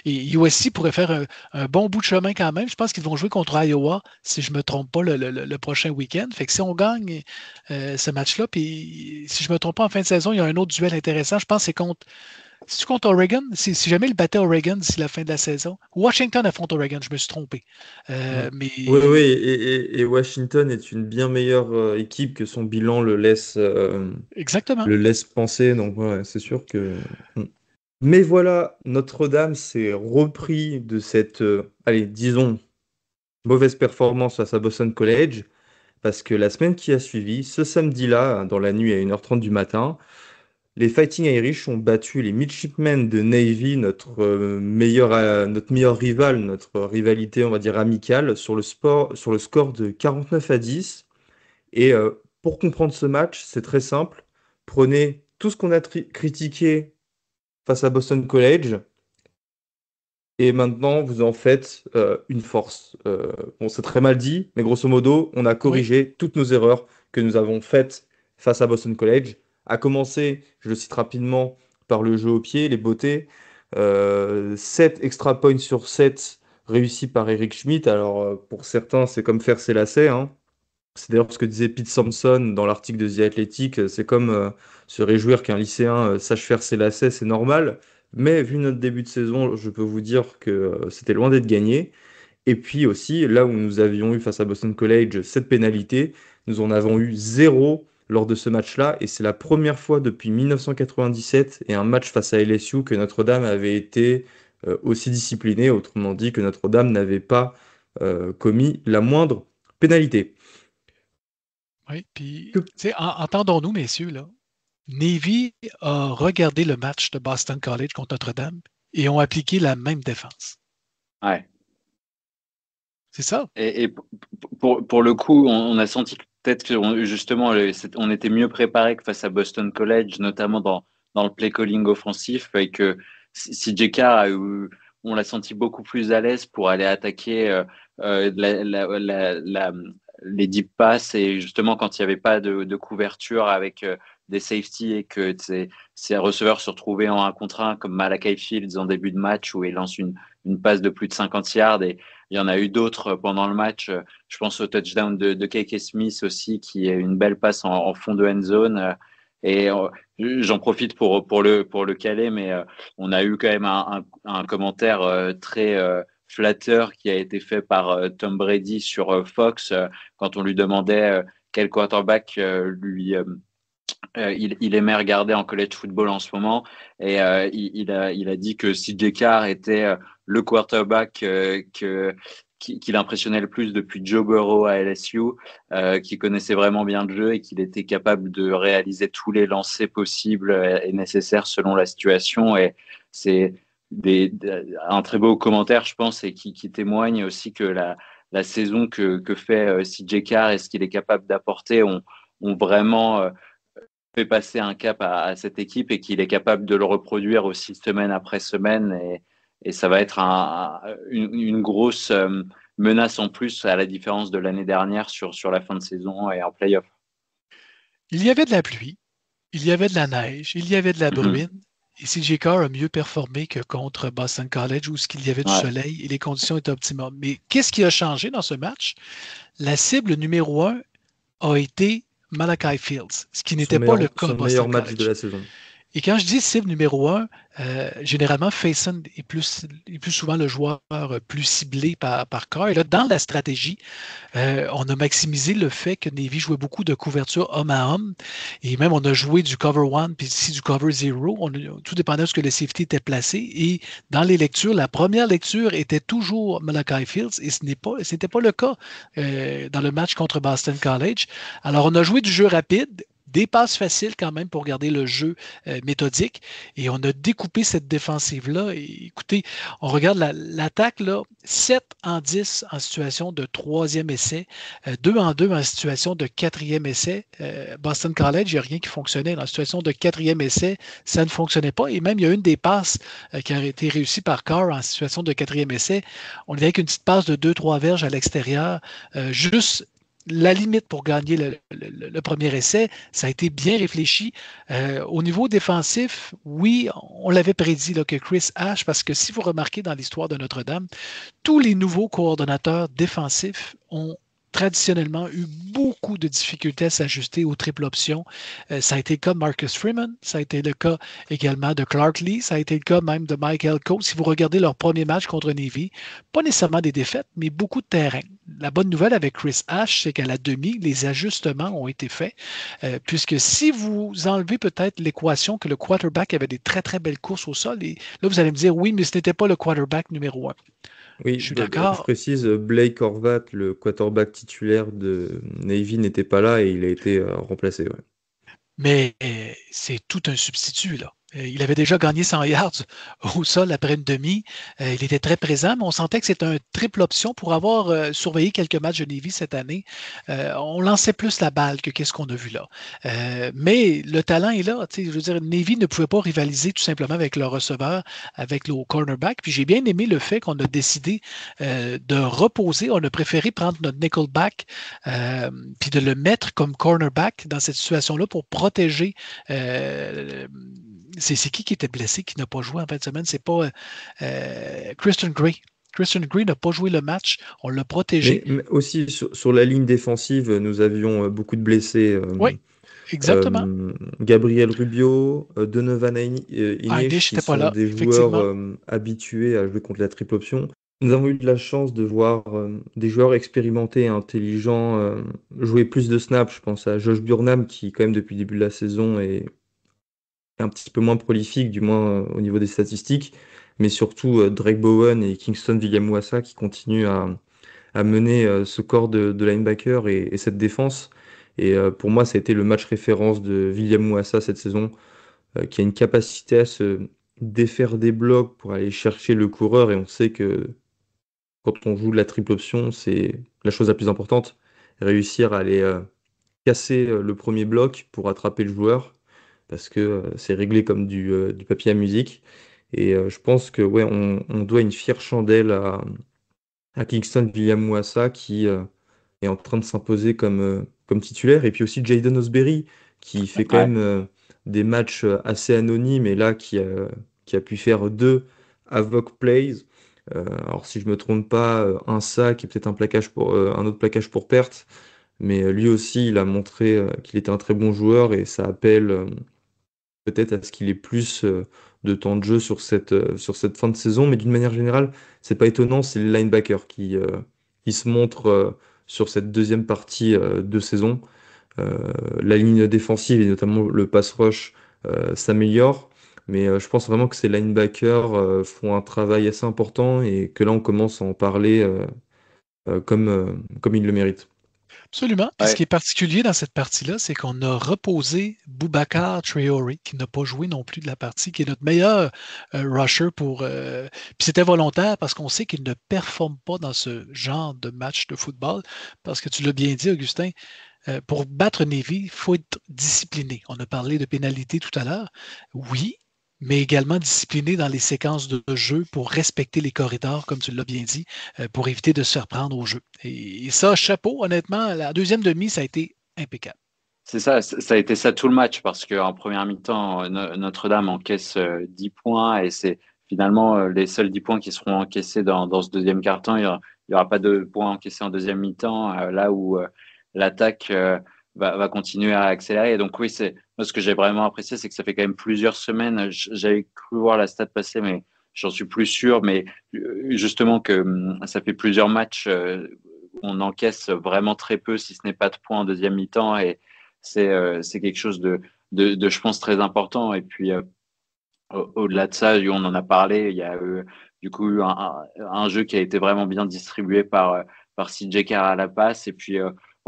Et USC pourrait faire un bon bout de chemin quand même. Je pense qu'ils vont jouer contre Iowa, si je ne me trompe pas, le prochain week-end. Fait que si on gagne ce match-là, puis si je ne me trompe pas, en fin de saison, il y a un autre duel intéressant. Je pense que c'est contre Oregon. Si jamais il battait Oregon d'ici la fin de la saison. Washington affronte Oregon, je me suis trompé. Ouais. Mais Oui, oui, et Washington est une bien meilleure équipe que son bilan exactement. le laisse penser. Donc, ouais, c'est sûr que. Mm. Mais voilà, Notre-Dame s'est repris de cette, allez, disons, mauvaise performance face à Boston College, parce que la semaine qui a suivi, ce samedi-là, dans la nuit à 1h30 du matin, les Fighting Irish ont battu les Midshipmen de Navy, notre meilleur rival, notre rivalité, on va dire, amicale, sur le score de 49-10. Et pour comprendre ce match, c'est très simple. Prenez tout ce qu'on a critiqué face à Boston College. Et maintenant, vous en faites une force. Bon, c'est très mal dit, mais grosso modo, on a Oui, corrigé toutes nos erreurs que nous avons faites face à Boston College. À commencer, je le cite rapidement, par le jeu au pied, les beautés. 7 extra points sur 7 réussis par Eric Schmidt. Alors, pour certains, c'est comme faire ses lacets, hein. C'est d'ailleurs ce que disait Pete Sampson dans l'article de The Athletic. C'est comme se réjouir qu'un lycéen sache faire ses lacets, c'est normal. Mais vu notre début de saison, je peux vous dire que c'était loin d'être gagné. Et puis aussi, là où nous avions eu face à Boston College cette pénalité, nous en avons eu zéro lors de ce match-là. Et c'est la première fois depuis 1997 et un match face à LSU que Notre-Dame avait été aussi discipliné. Autrement dit, que Notre-Dame n'avait pas commis la moindre pénalité. oui. Puis, Que- tu sais, entendons-nous, messieurs, là. Navy a regardé le match de Boston College contre Notre-Dame et ont appliqué la même défense. Ouais. C'est ça? Et pour le coup, on a senti que peut-être que justement, on était mieux préparé que face à Boston College, notamment dans le play calling offensif, et que CJ Carr on l'a senti beaucoup plus à l'aise pour aller attaquer les deep passes, et justement quand il n'y avait pas de couverture avec des safety et que ces receveurs se retrouvaient en 1 contre 1 comme Malachi Fields en début de match où il lance une passe de plus de 50 yards, et il y en a eu d'autres pendant le match. Je pense au touchdown de K.K. Smith aussi, qui est une belle passe en fond de end zone. Et j'en profite pour le caler, mais on a eu quand même un commentaire très flatteur qui a été fait par Tom Brady sur Fox quand on lui demandait quel quarterback il aimait regarder en college football en ce moment, et il a dit que CJ Carr était le quarterback qui l'impressionnait le plus depuis Joe Burrow à LSU, qui connaissait vraiment bien le jeu et qu'il était capable de réaliser tous les lancers possibles et nécessaires selon la situation. Et c'est un très beau commentaire, je pense, et qui témoigne aussi que la saison que fait CJ Carr et ce qu'il est capable d'apporter ont vraiment fait passer un cap à cette équipe, et qu'il est capable de le reproduire aussi semaine après semaine. Et ça va être une grosse menace en plus, à la différence de l'année dernière sur la fin de saison et en playoff. Il y avait de la pluie, il y avait de la neige, il y avait de la Mhm. bruine. Et CJ Carr a mieux performé que contre Boston College où il y avait du Ouais, soleil et les conditions étaient optimales. Mais qu'est-ce qui a changé dans ce match? La cible numéro un a été Malachi Fields, ce qui n'était pas le cas à Son Boston meilleur match de College. la saison. Et quand je dis cible numéro un, généralement, Faison est plus souvent le joueur plus ciblé par Carr. Et là, dans la stratégie, on a maximisé le fait que Navy jouait beaucoup de couverture homme à homme. Et même, on a joué du cover one puis ici du cover zero. Tout dépendait de ce que le safety était placé. Et dans les lectures, la première lecture était toujours Malachi Fields. Et ce n'était pas le cas dans le match contre Boston College. Alors, on a joué du jeu rapide. Des passes faciles quand même pour garder le jeu méthodique. Et on a découpé cette défensive-là. Et écoutez, on regarde l'attaque, là, 7 en 10 en situation de troisième essai, 2 en 2 en situation de quatrième essai. Boston College, il n'y a rien qui fonctionnait. En situation de quatrième essai, ça ne fonctionnait pas. Et même, il y a une des passes qui a été réussie par Carr en situation de quatrième essai. On est avec une petite passe de 2-3 verges à l'extérieur, juste la limite pour gagner le premier essai. Ça a été bien réfléchi. Au niveau défensif, oui, on l'avait prédit là, que Chris Ash, parce que si vous remarquez dans l'histoire de Notre-Dame, tous les nouveaux coordonnateurs défensifs ont traditionnellement eu beaucoup de difficultés à s'ajuster aux triples options. Ça a été le cas de Marcus Freeman, ça a été le cas également de Clark Lee, ça a été le cas même de Mike Elko. Si vous regardez leur premier match contre Navy, pas nécessairement des défaites, mais beaucoup de terrain. La bonne nouvelle avec Chris Ash, c'est qu'à la demi, les ajustements ont été faits, puisque si vous enlevez peut-être l'équation que le quarterback avait des très très belles courses au sol, et là vous allez me dire oui, mais ce n'était pas le quarterback numéro un. Je Oui, suis je d'accord, précise, Blake Horvat, le quarterback titulaire de Navy, n'était pas là et il a été remplacé. Ouais. mais c'est tout un substitut, là. Il avait déjà gagné 100 yards au sol après une demi. Il était très présent, mais on sentait que c'était une triple option pour avoir surveillé quelques matchs de Navy cette année. On lançait plus la balle que qu'est-ce qu'on a vu là. Mais le talent est là. Je veux dire, Navy ne pouvait pas rivaliser tout simplement avec le receveur, avec le cornerback. Puis j'ai bien aimé le fait qu'on a décidé de reposer. On a préféré prendre notre nickelback puis de le mettre comme cornerback dans cette situation-là pour protéger c'est qui était blessé, qui n'a pas joué en fin de semaine? C'est pas Christian Gray. Christian Gray n'a pas joué le match. On l'a protégé. Mais aussi sur la ligne défensive, nous avions beaucoup de blessés. Oui, exactement. Gabriel Rubio, Donovan Inish, Inish qui n'était pas sont là, des joueurs effectivement. habitués à jouer contre la triple option. Nous avons eu de la chance de voir des joueurs expérimentés et intelligents jouer plus de snaps. Je pense à Josh Burnham, qui, quand même, depuis le début de la saison, est un petit peu moins prolifique, du moins au niveau des statistiques. Mais surtout Drake Bowen et Kingston William-Wassa qui continuent à mener ce corps de linebacker et cette défense. Et pour moi, ça a été le match référence de William Mouassa cette saison, qui a une capacité à se défaire des blocs pour aller chercher le coureur. Et on sait que quand on joue de la triple option, c'est la chose la plus importante. Réussir à aller casser le premier bloc pour attraper le joueur, parce que c'est réglé comme du papier à musique. Et je pense que ouais, on doit une fière chandelle à Kingston William Mouassa qui est en train de s'imposer comme titulaire. Et puis aussi Jayden Osbury, qui fait quand Ouais. même des matchs assez anonymes et là qui a pu faire deux Havoc Plays. Alors si je me trompe pas, un sac et peut-être un autre plaquage pour perte. Mais lui aussi, il a montré qu'il était un très bon joueur et ça appelle peut-être à ce qu'il ait plus de temps de jeu sur cette fin de saison. Mais d'une manière générale, c'est pas étonnant, c'est le linebacker qui se montre sur cette deuxième partie de saison. La ligne défensive et notamment le pass rush s'améliore. Mais je pense vraiment que ces linebackers font un travail assez important et que là, on commence à en parler comme ils le méritent. Absolument. Puis ce Ouais. qui est particulier dans cette partie-là, c'est qu'on a reposé Boubacar Traoré, qui n'a pas joué non plus de la partie, qui est notre meilleur rusher pour. Puis c'était volontaire parce qu'on sait qu'il ne performe pas dans ce genre de match de football. Parce que tu l'as bien dit, Augustin, pour battre Navy, il faut être discipliné. On a parlé de pénalité tout à l'heure. Oui, mais également discipliné dans les séquences de jeu pour respecter les corridors, comme tu l'as bien dit, pour éviter de se faire prendre au jeu. Et ça, chapeau, honnêtement, la deuxième demi, ça a été impeccable. C'est ça, ça a été ça tout le match parce qu'en première mi-temps, Notre-Dame encaisse 10 points et c'est finalement les seuls 10 points qui seront encaissés dans ce deuxième quart-temps. Il y aura pas de points encaissés en deuxième mi-temps, là où l'attaque va continuer à accélérer. Et donc oui, moi ce que j'ai vraiment apprécié, c'est que ça fait quand même plusieurs semaines. J'avais cru voir la stat passer, mais j'en suis plus sûr. Mais justement que ça fait plusieurs matchs, où on encaisse vraiment très peu, si ce n'est pas de points en deuxième mi-temps et c'est quelque chose je pense, très important. Et puis, au-delà de ça, on en a parlé, il y a du coup eu un jeu qui a été vraiment bien distribué par CJ Carr à la passe. Et puis,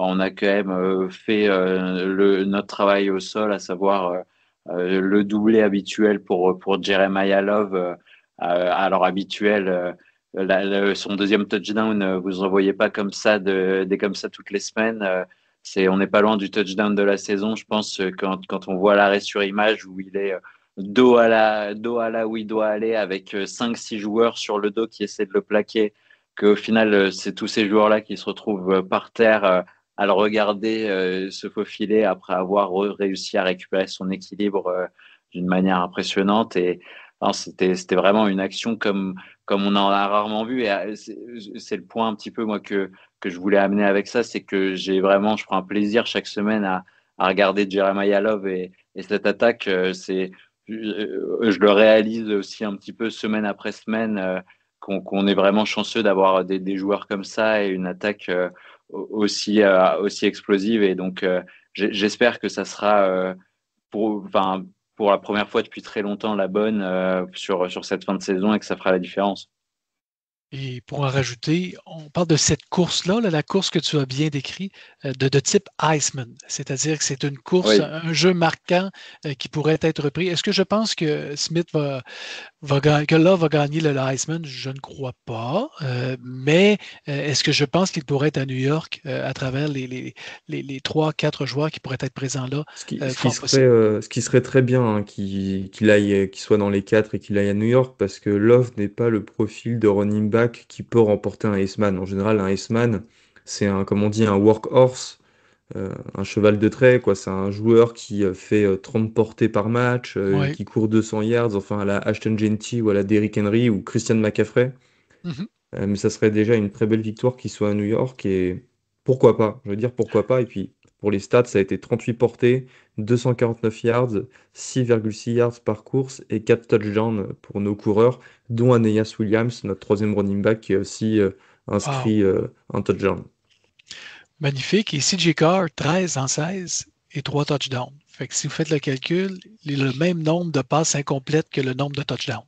on a quand même fait notre travail au sol, à savoir le doublé habituel pour Jeremiah Love à l'heure habituelle. Son deuxième touchdown, vous en voyez pas comme ça, comme ça toutes les semaines. On n'est pas loin du touchdown de la saison, je pense, quand on voit l'arrêt sur image où il est dos à là où il doit aller avec 5-6 joueurs sur le dos qui essaient de le plaquer, qu'au final, c'est tous ces joueurs-là qui se retrouvent par terre à le regarder se faufiler après avoir réussi à récupérer son équilibre d'une manière impressionnante. Et non, c'était vraiment une action comme on en a rarement vu. Et c'est le point un petit peu, moi, que je voulais amener avec ça, c'est que je prends un plaisir chaque semaine à regarder Jeremiah Love et cette attaque, je le réalise aussi un petit peu semaine après semaine, qu'on est vraiment chanceux d'avoir des joueurs comme ça et une attaque aussi explosive. Et donc, j'espère que ça sera enfin, pour la première fois depuis très longtemps la bonne sur cette fin de saison et que ça fera la différence. Et pour en rajouter, on parle de cette course-là, la course que tu as bien décrite, de type Iceman. C'est-à-dire que c'est une course, Oui, un jeu marquant qui pourrait être repris. Est-ce que je pense que Smith que Love va gagner le Heisman? Je ne crois pas. Mais est-ce que je pense qu'il pourrait être à New York à travers les 3, 4 joueurs qui pourraient être présents là? Fort possible. Ce qui serait très bien, hein, qu'il aille, qu'il soit dans les quatre et qu'il aille à New York, parce que Love n'est pas le profil de running back qui peut remporter un Heisman. En général, un Heisman, c'est un, comme on dit, un workhorse, un cheval de trait, quoi. C'est un joueur qui fait 30 portées par match, Oui. qui court 200 yards, enfin à la Ashton Genty ou à la Derrick Henry ou Christian McCaffrey. Mhm. Mais ça serait déjà une très belle victoire qu'il soit à New York et pourquoi pas, je veux dire pourquoi pas. Et puis pour les stats, ça a été 38 portées, 249 yards, 6,6 yards par course et 4 touchdowns pour nos coureurs, dont Aeneas Williams, notre troisième running back, qui a aussi Wow. inscrit un touchdown. Magnifique. Et CJ Carr, 13 en 16 et 3 touchdowns. Fait que si vous faites le calcul, il a le même nombre de passes incomplètes que le nombre de touchdowns.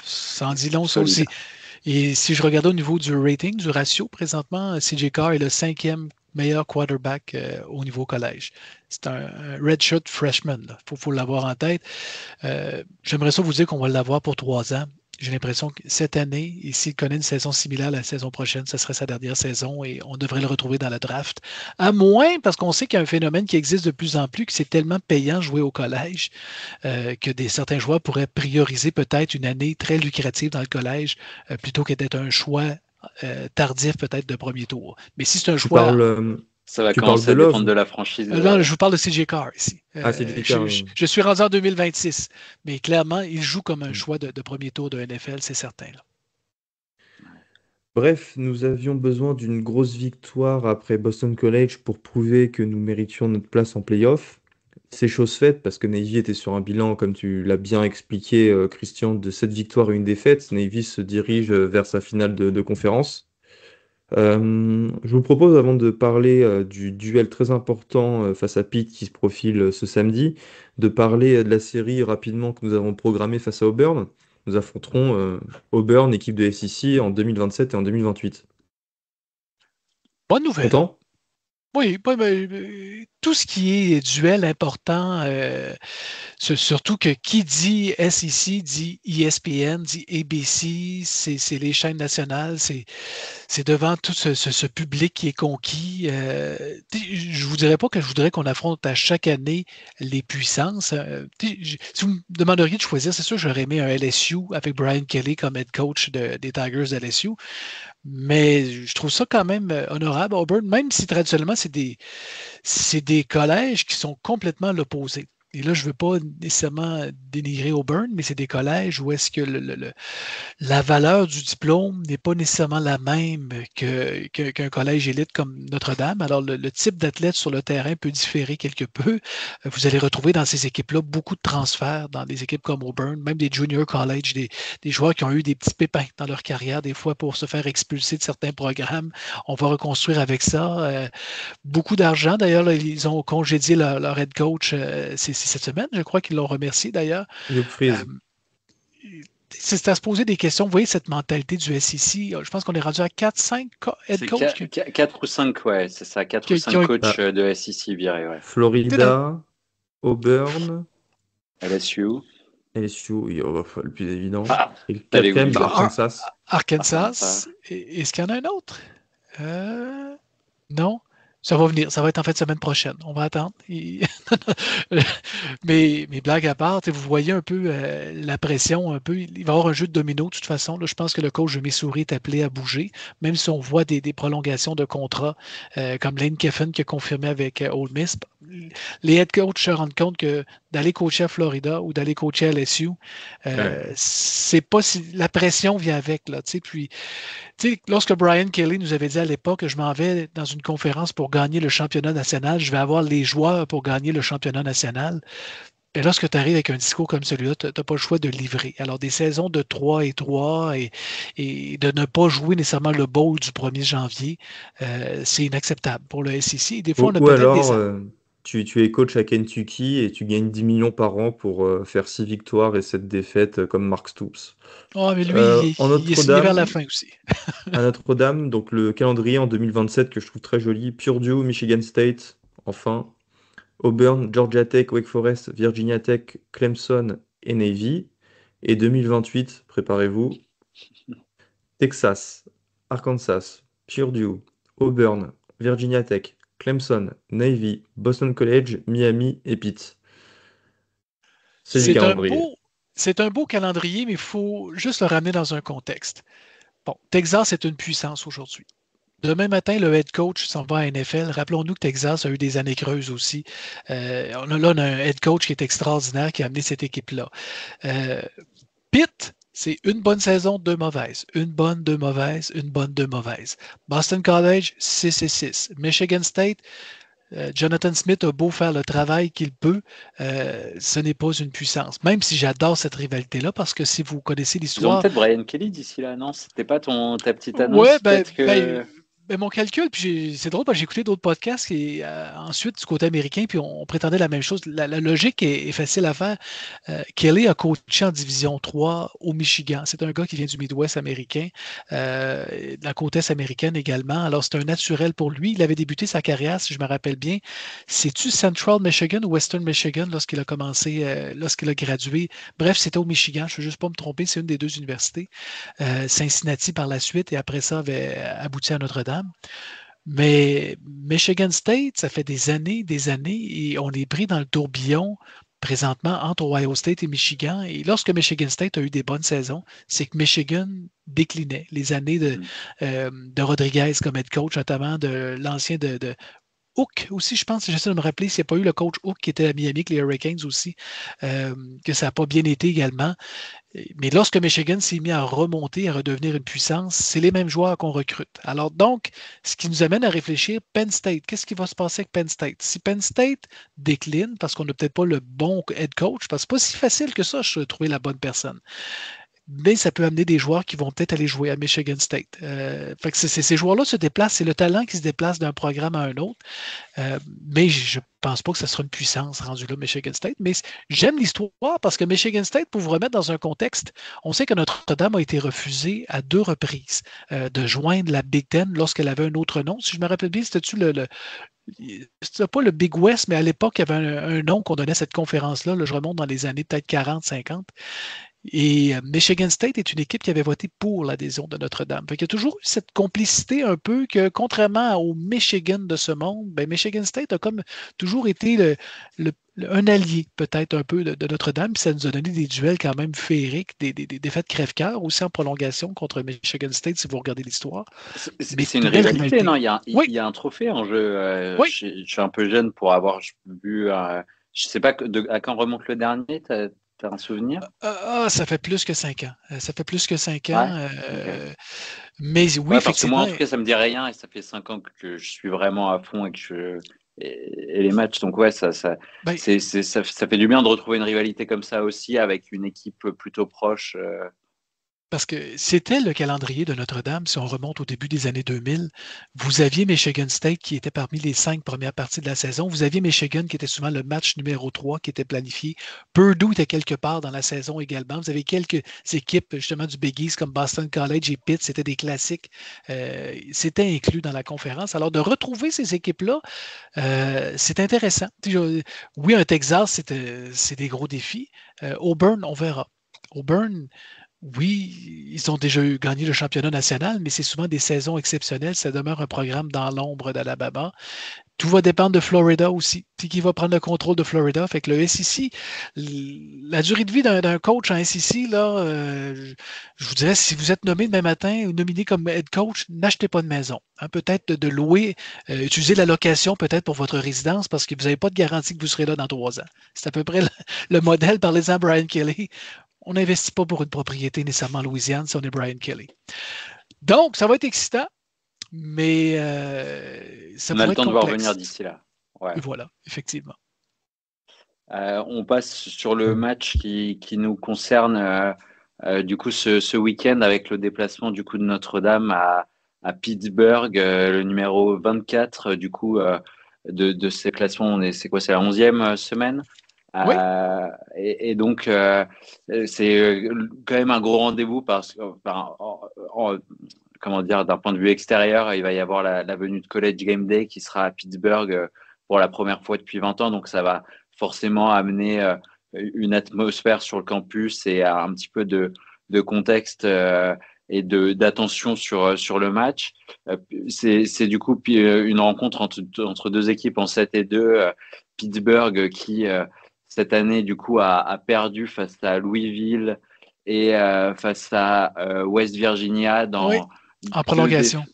Ça en dit long, ça solide. aussi. Et si je regarde au niveau du rating, du ratio, présentement, CJ Carr est le 5e meilleur quarterback au niveau collège. C'est un redshirt freshman. Il faut l'avoir en tête. J'aimerais ça vous dire qu'on va l'avoir pour 3 ans. J'ai l'impression que cette année, et s'il connaît une saison similaire à la saison prochaine, ce serait sa dernière saison et on devrait le retrouver dans la draft. À moins, parce qu'on sait qu'il y a un phénomène qui existe de plus en plus, que c'est tellement payant jouer au collège que certains joueurs pourraient prioriser peut-être une année très lucrative dans le collège plutôt que d'être un choix tardif peut-être de premier tour. Mais si c'est un Tu choix... parles, Ça va tu parles commencer de à dépendre Love? de la franchise. Non, je vous parle de CJ Carr ici. Ah, c'est J.K., oui. Je suis rendu en 2026, mais clairement, il joue comme un Hmm. choix de premier tour de NFL, c'est certain. Là. Bref, nous avions besoin d'une grosse victoire après Boston College pour prouver que nous méritions notre place en playoff. C'est chose faite parce que Navy était sur un bilan, comme tu l'as bien expliqué, Christian, de 7 victoires et une défaite. Navy se dirige vers sa finale de conférence. Je vous propose, avant de parler du duel très important face à Pitt qui se profile ce samedi, de parler de la série rapidement que nous avons programmée face à Auburn. Nous affronterons Auburn, équipe de SEC, en 2027 et en 2028. Bonne nouvelle. Content? Oui, tout ce qui est duel important, surtout que qui dit SEC dit ESPN, dit ABC, c'est les chaînes nationales, c'est devant tout ce public qui est conquis. Je ne vous dirais pas que je voudrais qu'on affronte à chaque année les puissances. Si vous me demanderiez de choisir, c'est sûr que j'aurais aimé un LSU avec Brian Kelly comme head coach des Tigers de LSU. Mais je trouve ça quand même honorable, Auburn, même si traditionnellement, c'est des collèges qui sont complètement à l'opposé. Et là, je ne veux pas nécessairement dénigrer Auburn, mais c'est des collèges où est-ce que la valeur du diplôme n'est pas nécessairement la même qu'un collège élite comme Notre-Dame. Alors, le type d'athlète sur le terrain peut différer quelque peu. Vous allez retrouver dans ces équipes-là beaucoup de transferts dans des équipes comme Auburn, même des junior college, des joueurs qui ont eu des petits pépins dans leur carrière, des fois pour se faire expulser de certains programmes. On va reconstruire avec ça. Beaucoup d'argent. D'ailleurs, là, ils ont congédié leur head coach c'est cette semaine. Je crois qu'ils l'ont remercié d'ailleurs. Hugh Euh, Freeze. c'est à se poser des questions. Vous voyez cette mentalité du SEC. Je pense qu'on est rendu à 4-5 head C'est coach 4 ou 5, ouais, c'est ça, 4 ou qui 5 ont Ah, coachs de SEC virés, ouais. été dans Florida, Auburn, LSU. LSU, oui, le plus évident. Ah, Et le t'allais où quatrième, bah, déjà? Arkansas. Arkansas. Arkansas. Est-ce qu'il y en a un autre? Non? Ça va venir. Ça va être en fait semaine prochaine. On va attendre. Mais blague à part, vous voyez un peu la pression, un peu. Il va y avoir un jeu de domino de toute façon. Là, je pense que le coach de Missouri est appelé à bouger, même si on voit des prolongations de contrats, comme Lane Kiffin qui a confirmé avec Ole Miss. Les head coachs se rendent compte que d'aller coacher à Florida ou d'aller coacher à LSU, Ouais. c'est pas si la pression vient avec là. Puis lorsque Brian Kelly nous avait dit à l'époque que je m'en vais dans une conférence pour gagner le championnat national, je vais avoir les joueurs pour gagner le championnat national. Et lorsque tu arrives avec un discours comme celui-là, tu n'as pas le choix de livrer. Alors, des saisons de 3 et 3 et de ne pas jouer nécessairement le bowl du 1er janvier, c'est inacceptable pour le SEC. Et des fois, on a Ou peut-être des... alors, Tu es coach à Kentucky et tu gagnes 10 millions par an pour faire 6 victoires et 7 défaites comme Mark Stoops. Oh, mais lui, En il est signé vers la Notre-Dame, fin aussi. à Notre-Dame, donc le calendrier en 2027 que je trouve très joli, Purdue, Michigan State, enfin, Auburn, Georgia Tech, Wake Forest, Virginia Tech, Clemson et Navy. Et 2028, préparez-vous, Texas, Arkansas, Purdue, Auburn, Virginia Tech, Clemson, Navy, Boston College, Miami et Pitt. C'est du C'est un calendrier. beau, c'est un beau calendrier, mais il faut juste le ramener dans un contexte. Bon, Texas est une puissance aujourd'hui. Demain matin, le head coach s'en va à NFL. Rappelons-nous que Texas a eu des années creuses aussi. On a un head coach qui est extraordinaire, qui a amené cette équipe-là. Euh, Pitt, c'est une bonne saison, deux mauvaises. Une bonne, deux mauvaises, une bonne, deux mauvaises. Boston College, 6 et 6. Michigan State, Jonathan Smith a beau faire le travail qu'il peut, ce n'est pas une puissance. Même si j'adore cette rivalité-là, parce que si vous connaissez Ils ont l'histoire, peut-être Brian Kelly d'ici là, non? C'était pas ta petite ouais, annonce? Peut-être que. mon calcul, puis c'est drôle parce que j'ai écouté d'autres podcasts et ensuite du côté américain, puis on prétendait la même chose. La logique est facile à faire. Kelly a coaché en Division 3 au Michigan. C'est un gars qui vient du Midwest américain, de la côte est américaine également. Alors c'est un naturel pour lui. Il avait débuté sa carrière, si je me rappelle bien, c'est-tu Central Michigan ou Western Michigan lorsqu'il a commencé, lorsqu'il a gradué. Bref, c'était au Michigan. Je ne veux juste pas me tromper, c'est une des deux universités. Cincinnati par la suite et après ça avait abouti à Notre-Dame. Mais Michigan State, ça fait des années et on est pris dans le tourbillon présentement entre Ohio State et Michigan. Et lorsque Michigan State a eu des bonnes saisons, c'est que Michigan déclinait. Les années de Rodriguez comme head coach, notamment de l'ancien de Hook aussi, je pense, j'essaie de me rappeler s'il n'y a pas eu le coach Hook qui était à Miami avec les Hurricanes aussi, que ça n'a pas bien été également. Mais lorsque Michigan s'est mis à remonter, à redevenir une puissance, c'est les mêmes joueurs qu'on recrute. Alors donc, ce qui nous amène à réfléchir, Penn State, qu'est-ce qui va se passer avec Penn State? Si Penn State décline, parce qu'on n'a peut-être pas le bon head coach, parce que c'est pas si facile que ça, je trouver la bonne personne. Mais ça peut amener des joueurs qui vont peut-être aller jouer à Michigan State. Fait que ces joueurs-là se déplacent, c'est le talent qui se déplace d'un programme à un autre. Mais je ne pense pas que ce sera une puissance rendue là, Michigan State. Mais j'aime l'histoire parce que Michigan State, pour vous remettre dans un contexte, on sait que Notre-Dame a été refusée à 2 reprises de joindre la Big Ten lorsqu'elle avait un autre nom. Si je me rappelle bien, c'était-tu c'était pas le Big West, mais à l'époque, il y avait un nom qu'on donnait à cette conférence-là. Là, je remonte dans les années peut-être 40, 50. Et Michigan State est une équipe qui avait voté pour l'adhésion de Notre-Dame. Fait qu'il y a toujours eu cette complicité un peu que, contrairement au Michigan de ce monde, ben Michigan State a comme toujours été un allié peut-être un peu de Notre-Dame. Puis ça nous a donné des duels quand même féeriques, des défaites crève-cœur aussi en prolongation contre Michigan State, si vous regardez l'histoire. Mais C'est c'est une une belle rivalité, rivalité. non? Oui, Il y a un trophée en jeu. oui. Je suis un peu jeune pour avoir vu. Je sais pas à quand remonte le dernier. T'as un souvenir? Ça fait plus que 5 ans. Ça fait plus que 5 ans. Ouais. Ok. Mais oui, Ouais, parce que moi, effectivement. en tout cas, ça me dit rien et ça fait 5 ans que je suis vraiment à fond et les matchs. Donc ouais, Ben, ça fait du bien de retrouver une rivalité comme ça aussi avec une équipe plutôt proche. parce que c'était le calendrier de Notre-Dame, si on remonte au début des années 2000. Vous aviez Michigan State qui était parmi les 5 premières parties de la saison. Vous aviez Michigan qui était souvent le match numéro 3 qui était planifié. Purdue était quelque part dans la saison également. Vous avez quelques équipes justement du Big East comme Boston College et Pitt. C'était des classiques. C'était inclus dans la conférence. Alors de retrouver ces équipes-là, c'est intéressant. Oui, un Texas, c'est des gros défis. Auburn, on verra. Auburn, oui, ils ont déjà gagné le championnat national, mais c'est souvent des saisons exceptionnelles. Ça demeure un programme dans l'ombre d'Alabama. Tout va dépendre de Florida aussi. Qui va prendre le contrôle de Florida? Fait que le SEC, la durée de vie d'un coach en SEC, là, je vous dirais, si vous êtes nommé demain matin ou nominé comme head coach, n'achetez pas de maison. Hein, peut-être de louer, utiliser la location peut-être pour votre résidence parce que vous n'avez pas de garantie que vous serez là dans 3 ans. C'est à peu près le modèle. Parlez-en à Brian Kelly. On n'investit pas pour une propriété nécessairement en Louisiane si on est Brian Kelly. Donc, ça va être excitant, mais ça On a pourrait le être temps de voir complexe. venir d'ici là. Ouais. Et voilà, effectivement. On passe sur le match qui nous concerne du coup ce week-end avec le déplacement du coup de Notre-Dame à Pittsburgh, le numéro 24 du coup de ces classements. C'est quoi? C'est la 11e semaine. Oui, Et donc, c'est quand même un gros rendez-vous parce que, comment dire, d'un point de vue extérieur, il va y avoir la venue de College Game Day qui sera à Pittsburgh pour la première fois depuis 20 ans. Donc, ça va forcément amener une atmosphère sur le campus et un petit peu de contexte et d'attention sur le match. C'est du coup une rencontre entre deux équipes en 7-2. Pittsburgh qui, cette année, du coup, a perdu face à Louisville et face à West Virginia oui, dans en deux prolongation.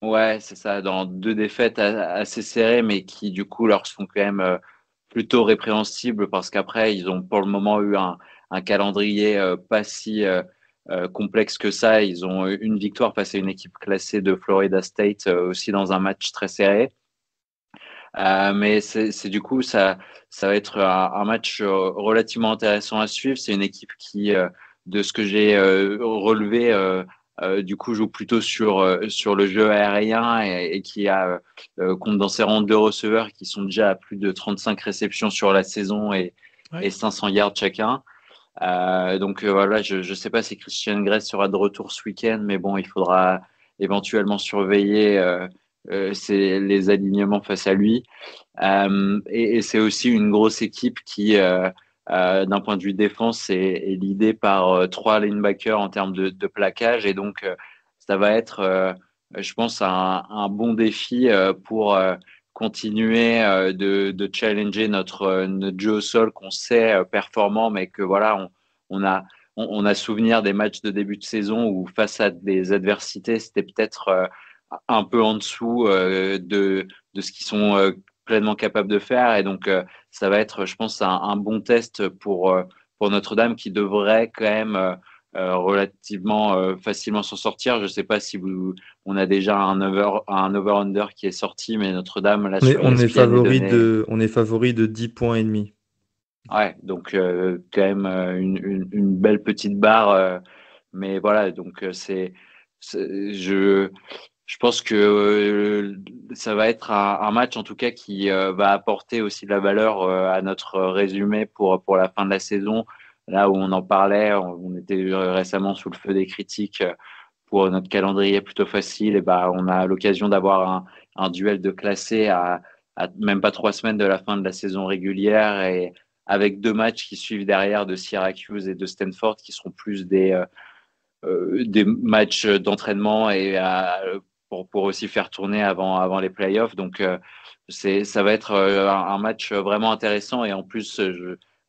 ouais, c'est ça, dans deux défaites assez serrées, mais qui du coup leur sont quand même plutôt répréhensibles parce qu'après ils ont pour le moment eu un calendrier pas si complexe que ça. Ils ont eu une victoire face à une équipe classée de Florida State aussi dans un match très serré. Mais c'est du coup ça va être un match relativement intéressant à suivre. C'est une équipe qui, de ce que j'ai relevé, du coup joue plutôt sur le jeu aérien et qui compte dans ses rangs deux receveurs qui sont déjà à plus de 35 réceptions sur la saison Oui. et 500 yards chacun. Donc voilà, je ne sais pas si Christian Grace sera de retour ce week-end, mais bon, il faudra éventuellement surveiller les alignements face à lui. Et c'est aussi une grosse équipe qui, d'un point de vue défense, est l'idée par trois linebackers en termes de plaquage. Et donc, ça va être, je pense, un bon défi pour continuer de challenger notre jeu au sol qu'on sait performant, mais que voilà, on a, on a souvenir des matchs de début de saison où face à des adversités, c'était peut-être un peu en dessous de ce qu'ils sont pleinement capables de faire. Et donc, ça va être, je pense, un bon test pour Notre-Dame qui devrait quand même relativement facilement s'en sortir. Je ne sais pas si on a déjà un over-under qui est sorti, mais Notre-Dame, là, sur ESPN, est donné. On est favori de 10 points et demi. Ouais, donc quand même une belle petite barre. Mais voilà, donc je pense que ça va être un match en tout cas qui va apporter aussi de la valeur à notre résumé pour la fin de la saison. Là où on en parlait, on était récemment sous le feu des critiques pour notre calendrier plutôt facile. Et ben, on a l'occasion d'avoir un duel de classés à même pas 3 semaines de la fin de la saison régulière et avec deux matchs qui suivent derrière de Syracuse et de Stanford qui seront plus des matchs d'entraînement et pour aussi faire tourner avant les playoffs. Donc, ça va être un match vraiment intéressant et en plus,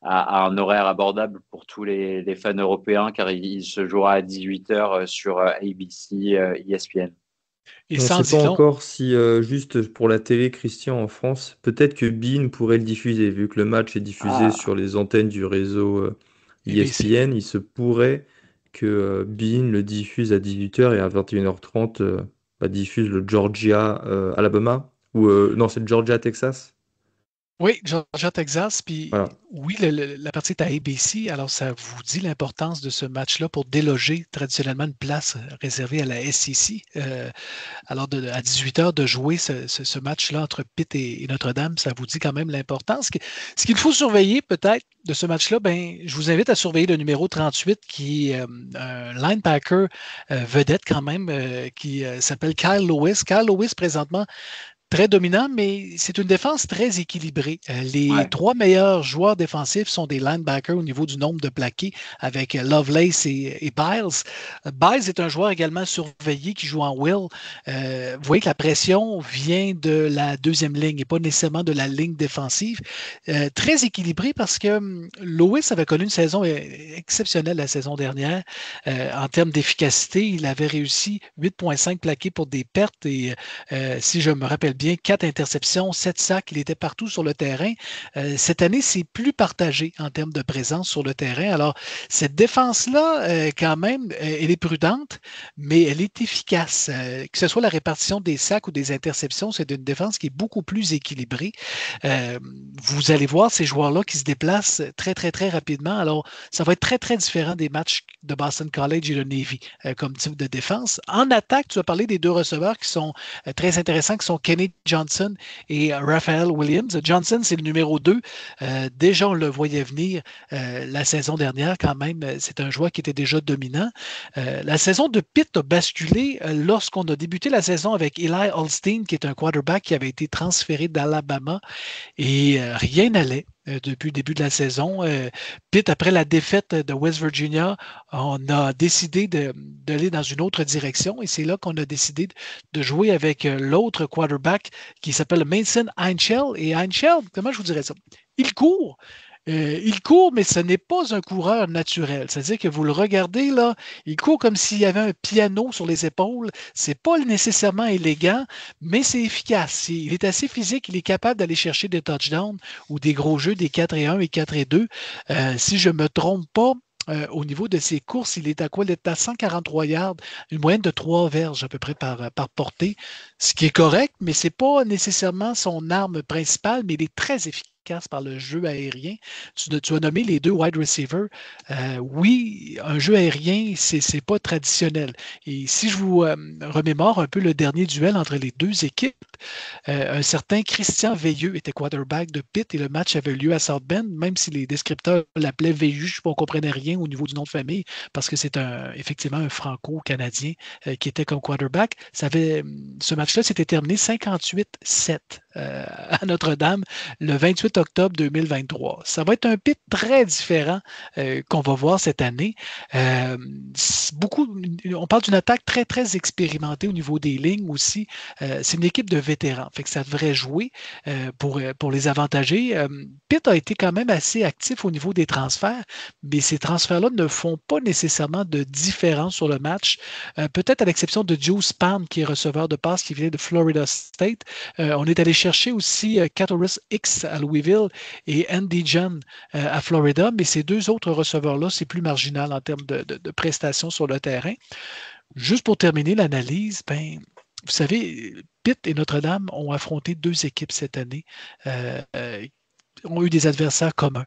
à un horaire abordable pour tous les fans européens car il se jouera à 18h sur ABC, ESPN. Et On ne sans sait pas dit long, encore si, juste pour la télé, Christian, en France, peut-être que beIN pourrait le diffuser, vu que le match est diffusé sur Ah, les antennes du réseau ABC. ESPN, il se pourrait que beIN le diffuse à 18h et à 21h30 diffuse le Georgia-Alabama, ou non, c'est le Georgia-Texas. Oui, Georgia, Texas. Puis Voilà. oui, la partie est à ABC. Alors, ça vous dit l'importance de ce match-là pour déloger traditionnellement une place réservée à la SEC. Alors, à 18 heures de jouer ce match-là entre Pitt et Notre-Dame, ça vous dit quand même l'importance. Ce qu'il faut surveiller peut-être de ce match-là, ben, je vous invite à surveiller le numéro 38 qui est un linebacker vedette quand même, qui s'appelle Kyle Lewis. Kyle Lewis, présentement, très dominant, mais c'est une défense très équilibrée. Les ouais, trois meilleurs joueurs défensifs sont des linebackers au niveau du nombre de plaqués avec Lovelace et Biles. Biles est un joueur également surveillé qui joue en will. Vous voyez que la pression vient de la deuxième ligne et pas nécessairement de la ligne défensive. Très équilibré parce que Lewis avait connu une saison exceptionnelle la saison dernière. En termes d'efficacité, il avait réussi 8,5 plaqués pour des pertes et si je me rappelle bien, 4 interceptions, 7 sacs, il était partout sur le terrain. Cette année, c'est plus partagé en termes de présence sur le terrain. Alors, cette défense-là, quand même, elle est prudente, mais elle est efficace. Que ce soit la répartition des sacs ou des interceptions, c'est une défense qui est beaucoup plus équilibrée. Euh, Vous allez voir ces joueurs-là qui se déplacent très, très, très rapidement. Alors, ça va être très, très différent des matchs de Boston College et de Navy comme type de défense. En attaque, tu as parlé des deux receveurs qui sont très intéressants, qui sont Kenny Johnson et Raphael Williams. Johnson, c'est le numéro 2. Déjà, on le voyait venir la saison dernière quand même. C'est un joueur qui était déjà dominant. La saison de Pitt a basculé lorsqu'on a débuté la saison avec Eli Holstein, qui est un quarterback qui avait été transféré d'Alabama et rien n'allait. Depuis le début de la saison. Pitt, après la défaite de West Virginia, on a décidé d'aller dans une autre direction et c'est là qu'on a décidé de jouer avec l'autre quarterback qui s'appelle Mason Einshell. Et Einshell, comment je vous dirais ça? Il court, mais ce n'est pas un coureur naturel. C'est-à-dire que vous le regardez, là, il court comme s'il y avait un piano sur les épaules. C'est pas nécessairement élégant, mais c'est efficace. Il est assez physique, il est capable d'aller chercher des touchdowns ou des gros jeux, des 4-1 et 4-2. Si je ne me trompe pas, au niveau de ses courses, il est à quoi? Il est à 143 yards, une moyenne de 3 verges à peu près par portée, ce qui est correct, mais ce n'est pas nécessairement son arme principale, mais il est très efficace par le jeu aérien. Tu as nommé les deux wide receivers. Oui, un jeu aérien, c'est pas traditionnel. Et si je vous remémore un peu le dernier duel entre les deux équipes, un certain Christian Veilleux était quarterback de Pitt et le match avait lieu à South Bend, même si les descripteurs l'appelaient Veilleux, je ne comprenais rien au niveau du nom de famille parce que c'est effectivement un franco-canadien qui était comme quarterback. Ce match-là s'était terminé 58-7 à Notre-Dame le 28 octobre 2023. Ça va être un Pitt très différent qu'on va voir cette année. On parle d'une attaque très, très expérimentée au niveau des lignes aussi. C'est une équipe de vétérans. Fait que ça devrait jouer pour les avantager. Pitt a été quand même assez actif au niveau des transferts, mais ces transferts-là ne font pas nécessairement de différence sur le match. Peut-être à l'exception de Joe Spann, qui est receveur de passe, qui vient de Florida State. On est allé chercher aussi Catoris X à Louisville et Andy John à Florida, mais ces deux autres receveurs-là, c'est plus marginal en termes de prestations sur le terrain. Juste pour terminer l'analyse, vous savez, Pitt et Notre-Dame ont affronté deux équipes cette année. Ont eu des adversaires communs.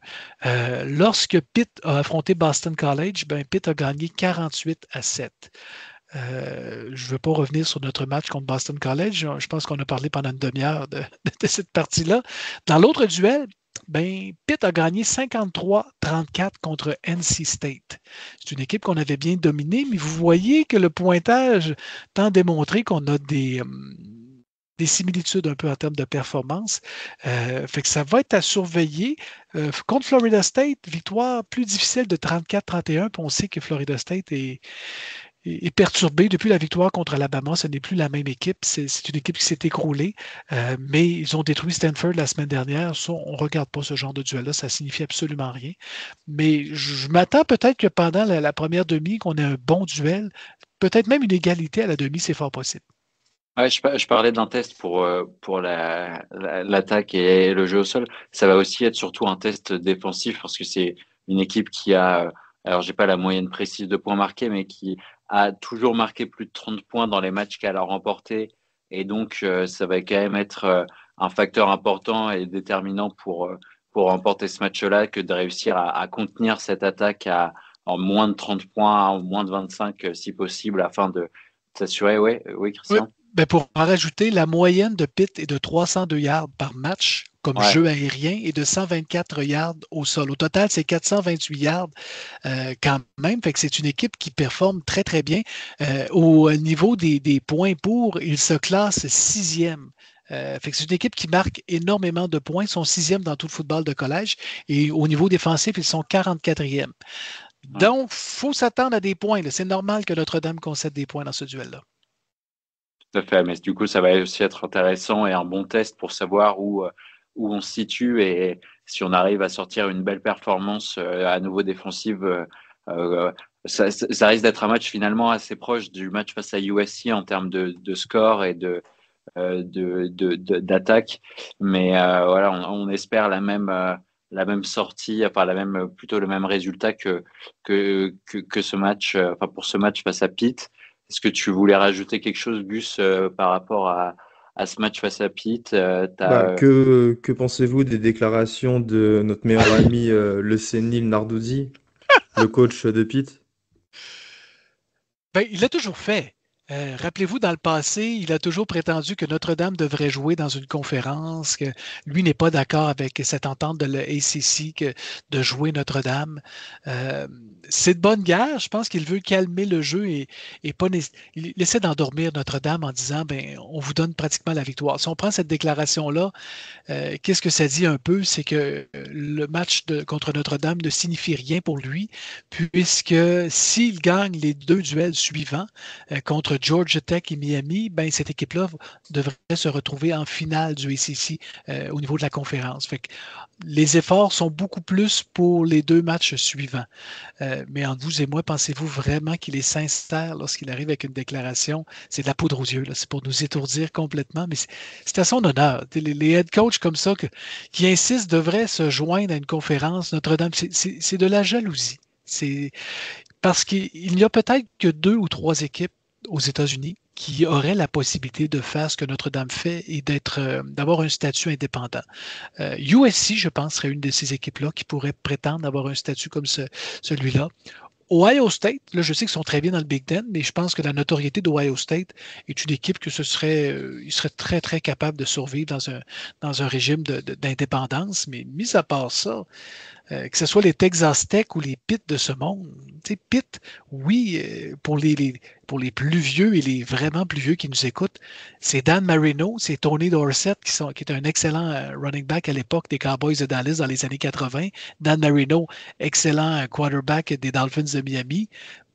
Lorsque Pitt a affronté Boston College, Pitt a gagné 48-7. Je ne veux pas revenir sur notre match contre Boston College. Je pense qu'on a parlé pendant une demi-heure de cette partie-là. Dans l'autre duel, Pitt a gagné 53-34 contre NC State. C'est une équipe qu'on avait bien dominée, mais vous voyez que le pointage tend à démontrer qu'on a des similitudes un peu en termes de performance. Fait que ça va être à surveiller. Contre Florida State, victoire plus difficile de 34-31, puis on sait que Florida State est perturbé depuis la victoire contre Alabama. Ce n'est plus la même équipe. C'est une équipe qui s'est écroulée, mais ils ont détruit Stanford la semaine dernière. Ça, on ne regarde pas ce genre de duel-là. Ça ne signifie absolument rien. Mais je m'attends peut-être que pendant la première demi, qu'on ait un bon duel. Peut-être même une égalité à la demi, c'est fort possible. Ouais, je parlais d'un test pour l'attaque et le jeu au sol. Ça va aussi être surtout un test défensif parce que c'est une équipe qui a, alors j'ai pas la moyenne précise de points marqués, mais qui a toujours marqué plus de 30 points dans les matchs qu'elle a remportés. Et donc, ça va quand même être un facteur important et déterminant pour remporter ce match-là que de réussir à contenir cette attaque en moins de 30 points, en moins de 25 si possible, afin de s'assurer. Oui, Christian. Pour en rajouter, la moyenne de Pitt est de 302 yards par match comme jeu aérien et de 124 yards au sol. Au total, c'est 428 yards quand même. Fait que c'est une équipe qui performe très, très bien. Au niveau des points pour, il se classe 6e. Fait que c'est une équipe qui marque énormément de points. Ils sont 6e dans tout le football de collège. Et au niveau défensif, ils sont 44e. Donc, il faut s'attendre à des points. C'est normal que Notre-Dame concède des points dans ce duel-là. Tout à fait, mais du coup, ça va aussi être intéressant et un bon test pour savoir où on se situe et si on arrive à sortir une belle performance à nouveau défensive. Ça risque d'être un match finalement assez proche du match face à USC en termes de score et d'attaque. Mais voilà, on espère la même sortie, enfin plutôt le même résultat que ce match, enfin pour ce match face à Pitt. Est-ce que tu voulais rajouter quelque chose, Gus, par rapport à ce match face à Pitt? Que pensez-vous des déclarations de notre meilleur ami, le sénile Narduzzi, le coach de Pitt? Il l'a toujours fait. Rappelez-vous, dans le passé, il a toujours prétendu que Notre-Dame devrait jouer dans une conférence, que lui n'est pas d'accord avec cette entente de l'ACC de jouer Notre-Dame. Euh, c'est de bonne guerre. Je pense qu'il veut calmer le jeu et pas il essaie d'endormir Notre-Dame en disant ben, on vous donne pratiquement la victoire. Si on prend cette déclaration-là, qu'est-ce que ça dit un peu? C'est que le match contre Notre-Dame ne signifie rien pour lui, puisque s'il gagne les 2 duels suivants contre Georgia Tech et Miami, ben, cette équipe-là devrait se retrouver en finale du ACC au niveau de la conférence. Fait que les efforts sont beaucoup plus pour les 2 matchs suivants. Mais entre vous et moi, pensez-vous vraiment qu'il est sincère lorsqu'il arrive avec une déclaration? C'est de la poudre aux yeux, là. C'est pour nous étourdir complètement, mais c'est à son honneur. Les head coachs comme ça qui insistent devraient se joindre à une conférence. Notre-Dame, c'est de la jalousie. C'est parce qu'il n'y a peut-être que 2 ou 3 équipes aux États-Unis qui auraient la possibilité de faire ce que Notre-Dame fait et d'avoir un statut indépendant. USC, je pense, serait une de ces équipes-là qui pourrait prétendre avoir un statut comme celui-là. Ohio State, là, je sais qu'ils sont très bien dans le Big Ten, mais je pense que la notoriété d'Ohio State est une équipe que il serait très, très capable de survivre dans un régime d'indépendance. Mais mis à part ça, que ce soit les Texas Tech ou les Pitt de ce monde. Tu sais, Pitt, oui, pour les plus vieux et les vraiment plus vieux qui nous écoutent, c'est Dan Marino, c'est Tony Dorsett qui est un excellent running back à l'époque des Cowboys de Dallas dans les années 80. Dan Marino, excellent quarterback des Dolphins de Miami.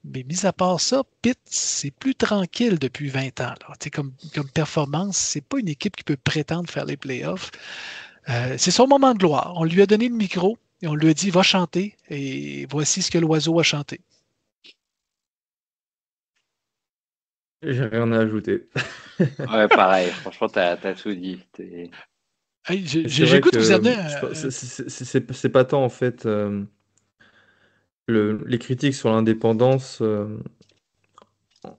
Mais mis à part ça, Pitt, c'est plus tranquille depuis 20 ans. Là. Tu sais, comme performance, c'est pas une équipe qui peut prétendre faire les playoffs. C'est son moment de gloire. On lui a donné le micro et on lui a dit va chanter et voici ce que l'oiseau a chanté. J'ai rien à ajouter. Ouais, pareil, franchement, t'as tout dit. Hey, C'est vrai j'écoute vous que amener c'est pas tant en fait les critiques sur l'indépendance.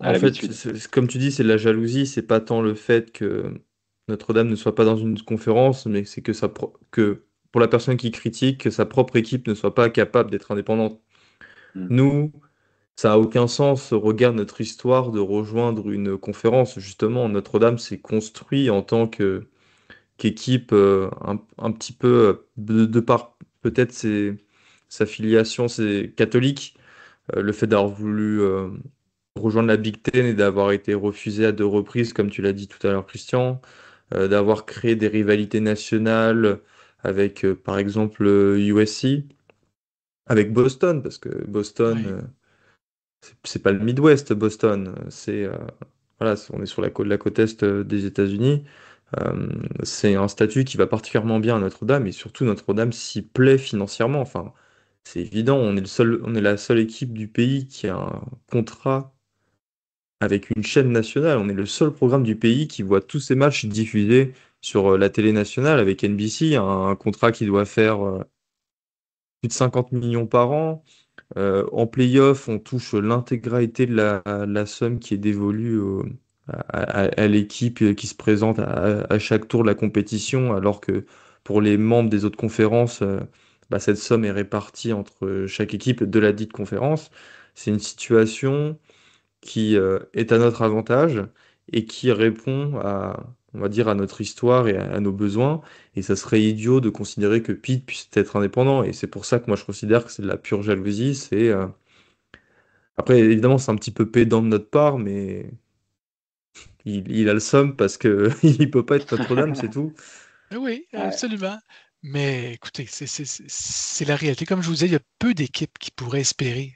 À En fait, l'habitude. comme tu dis, c'est de la jalousie. C'est pas tant le fait que Notre-Dame ne soit pas dans une conférence, mais c'est que pour la personne qui critique, que sa propre équipe ne soit pas capable d'être indépendante. Mm. Nous, ça n'a aucun sens, regarde notre histoire de rejoindre une conférence. Justement, Notre-Dame s'est construit en tant qu'équipe un petit peu, de par peut-être sa filiation c'est catholique, le fait d'avoir voulu rejoindre la Big Ten et d'avoir été refusé à 2 reprises, comme tu l'as dit tout à l'heure, Christian, d'avoir créé des rivalités nationales avec, par exemple, USC, avec Boston, parce que Boston, ouais. c'est pas le Midwest, Boston. Voilà, on est sur la côte est des États-Unis. Euh, c'est un statut qui va particulièrement bien à Notre-Dame et surtout Notre-Dame s'y plaît financièrement. Enfin, c'est évident, on est la seule équipe du pays qui a un contrat avec une chaîne nationale. On est le seul programme du pays qui voit tous ses matchs diffusés sur la télé nationale avec NBC, un contrat qui doit faire plus de 50 millions par an. En play-off, on touche l'intégralité de la somme qui est dévolue à l'équipe qui se présente à chaque tour de la compétition, alors que pour les membres des autres conférences, bah, cette somme est répartie entre chaque équipe de la dite conférence. C'est une situation qui est à notre avantage et qui répond on va dire, à notre histoire et à nos besoins. Et ça serait idiot de considérer que Pitt puisse être indépendant. Et c'est pour ça que moi je considère que c'est de la pure jalousie. Après, évidemment, c'est un petit peu pédant de notre part, mais il a le somme parce que il peut pas être Notre-Dame, c'est tout. Oui, Ouais. absolument. Mais écoutez, c'est la réalité. Comme je vous disais, il y a peu d'équipes qui pourraient espérer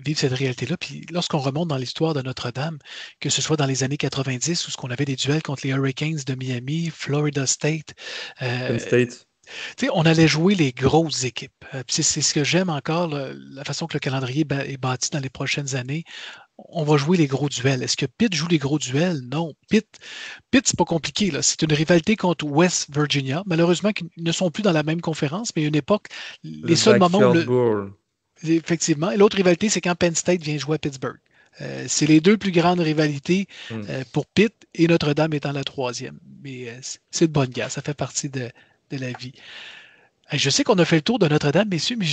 vivre cette réalité-là. Puis lorsqu'on remonte dans l'histoire de Notre-Dame, que ce soit dans les années 90 où ce qu'on avait des duels contre les Hurricanes de Miami, Florida State, Penn euh, State. tu sais, on allait jouer les grosses équipes. Puis c'est ce que j'aime encore, la façon que le calendrier est bâti dans les prochaines années. On va jouer les gros duels. Est-ce que Pitt joue les gros duels? Non. Pitt, c'est pas compliqué, là. C'est une rivalité contre West Virginia. Malheureusement, ils ne sont plus dans la même conférence, mais à une époque, les Le seuls moments où Backyard Bowl. effectivement. Et l'autre rivalité, c'est quand Penn State vient jouer à Pittsburgh. C'est les 2 plus grandes rivalités Hmm. pour Pitt et Notre-Dame étant la troisième. Mais c'est de bonne guerre. Ça fait partie de la vie. Je sais qu'on a fait le tour de Notre-Dame, messieurs, mais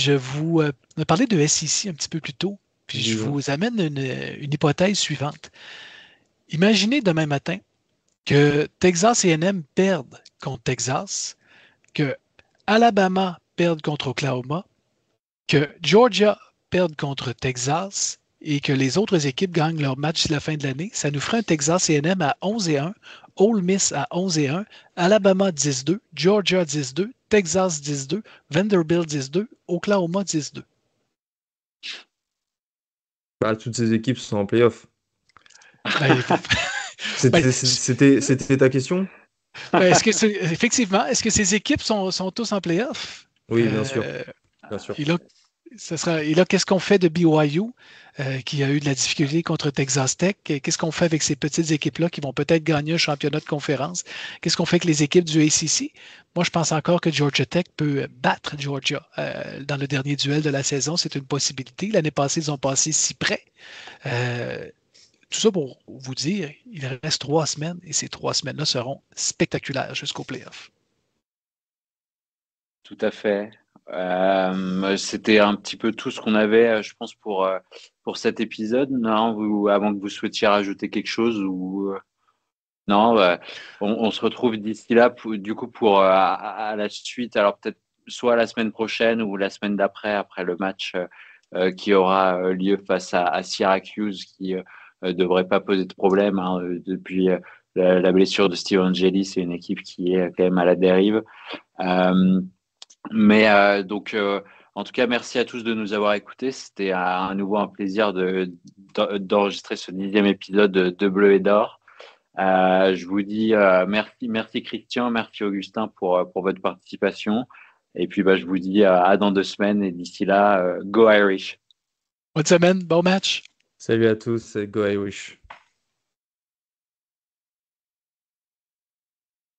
on a parlé de SEC un petit peu plus tôt. Puis je Disons. vous amène une hypothèse suivante. Imaginez demain matin que Texas A&M perde contre Texas, que Alabama perde contre Oklahoma, que Georgia perde contre Texas et que les autres équipes gagnent leur match à la fin de l'année. Ça nous ferait un Texas A&M à 11-1, Ole Miss à 11-1, Alabama 10-2, Georgia 10-2, Texas 10-2, Vanderbilt 10-2, Oklahoma 10-2. Bah, toutes ces équipes sont en playoff. Ben, ben, C'était ta question? ben, effectivement, est-ce que ces équipes sont tous en playoff? Oui, bien sûr. Bien sûr. Et là, qu'est-ce qu'on fait de BYU qui a eu de la difficulté contre Texas Tech? Qu'est-ce qu'on fait avec ces petites équipes-là qui vont peut-être gagner un championnat de conférence? Qu'est-ce qu'on fait avec les équipes du ACC? Moi, je pense encore que Georgia Tech peut battre Georgia dans le dernier duel de la saison. C'est une possibilité. L'année passée, ils ont passé si près. Tout ça pour vous dire, il reste 3 semaines et ces 3 semaines-là seront spectaculaires jusqu'au playoff. Tout à fait. C'était un petit peu tout ce qu'on avait, je pense, pour cet épisode. Non, avant que vous souhaitiez rajouter quelque chose ou non, on se retrouve d'ici là, du coup, pour à la suite. Alors peut-être soit la semaine prochaine ou la semaine d'après, après le match qui aura lieu face à Syracuse, qui devrait pas poser de problème hein, depuis la blessure de Steve Angeli. C'est une équipe qui est quand même à la dérive. Donc, en tout cas, merci à tous de nous avoir écoutés. C'était à nouveau un plaisir d'enregistrer ce 10e épisode de Bleu et d'Or. Je vous dis merci Christian, merci Augustin pour votre participation. Et puis, je vous dis à dans 2 semaines. Et d'ici là, go Irish! Bonne semaine, bon match! Salut à tous, et go Irish!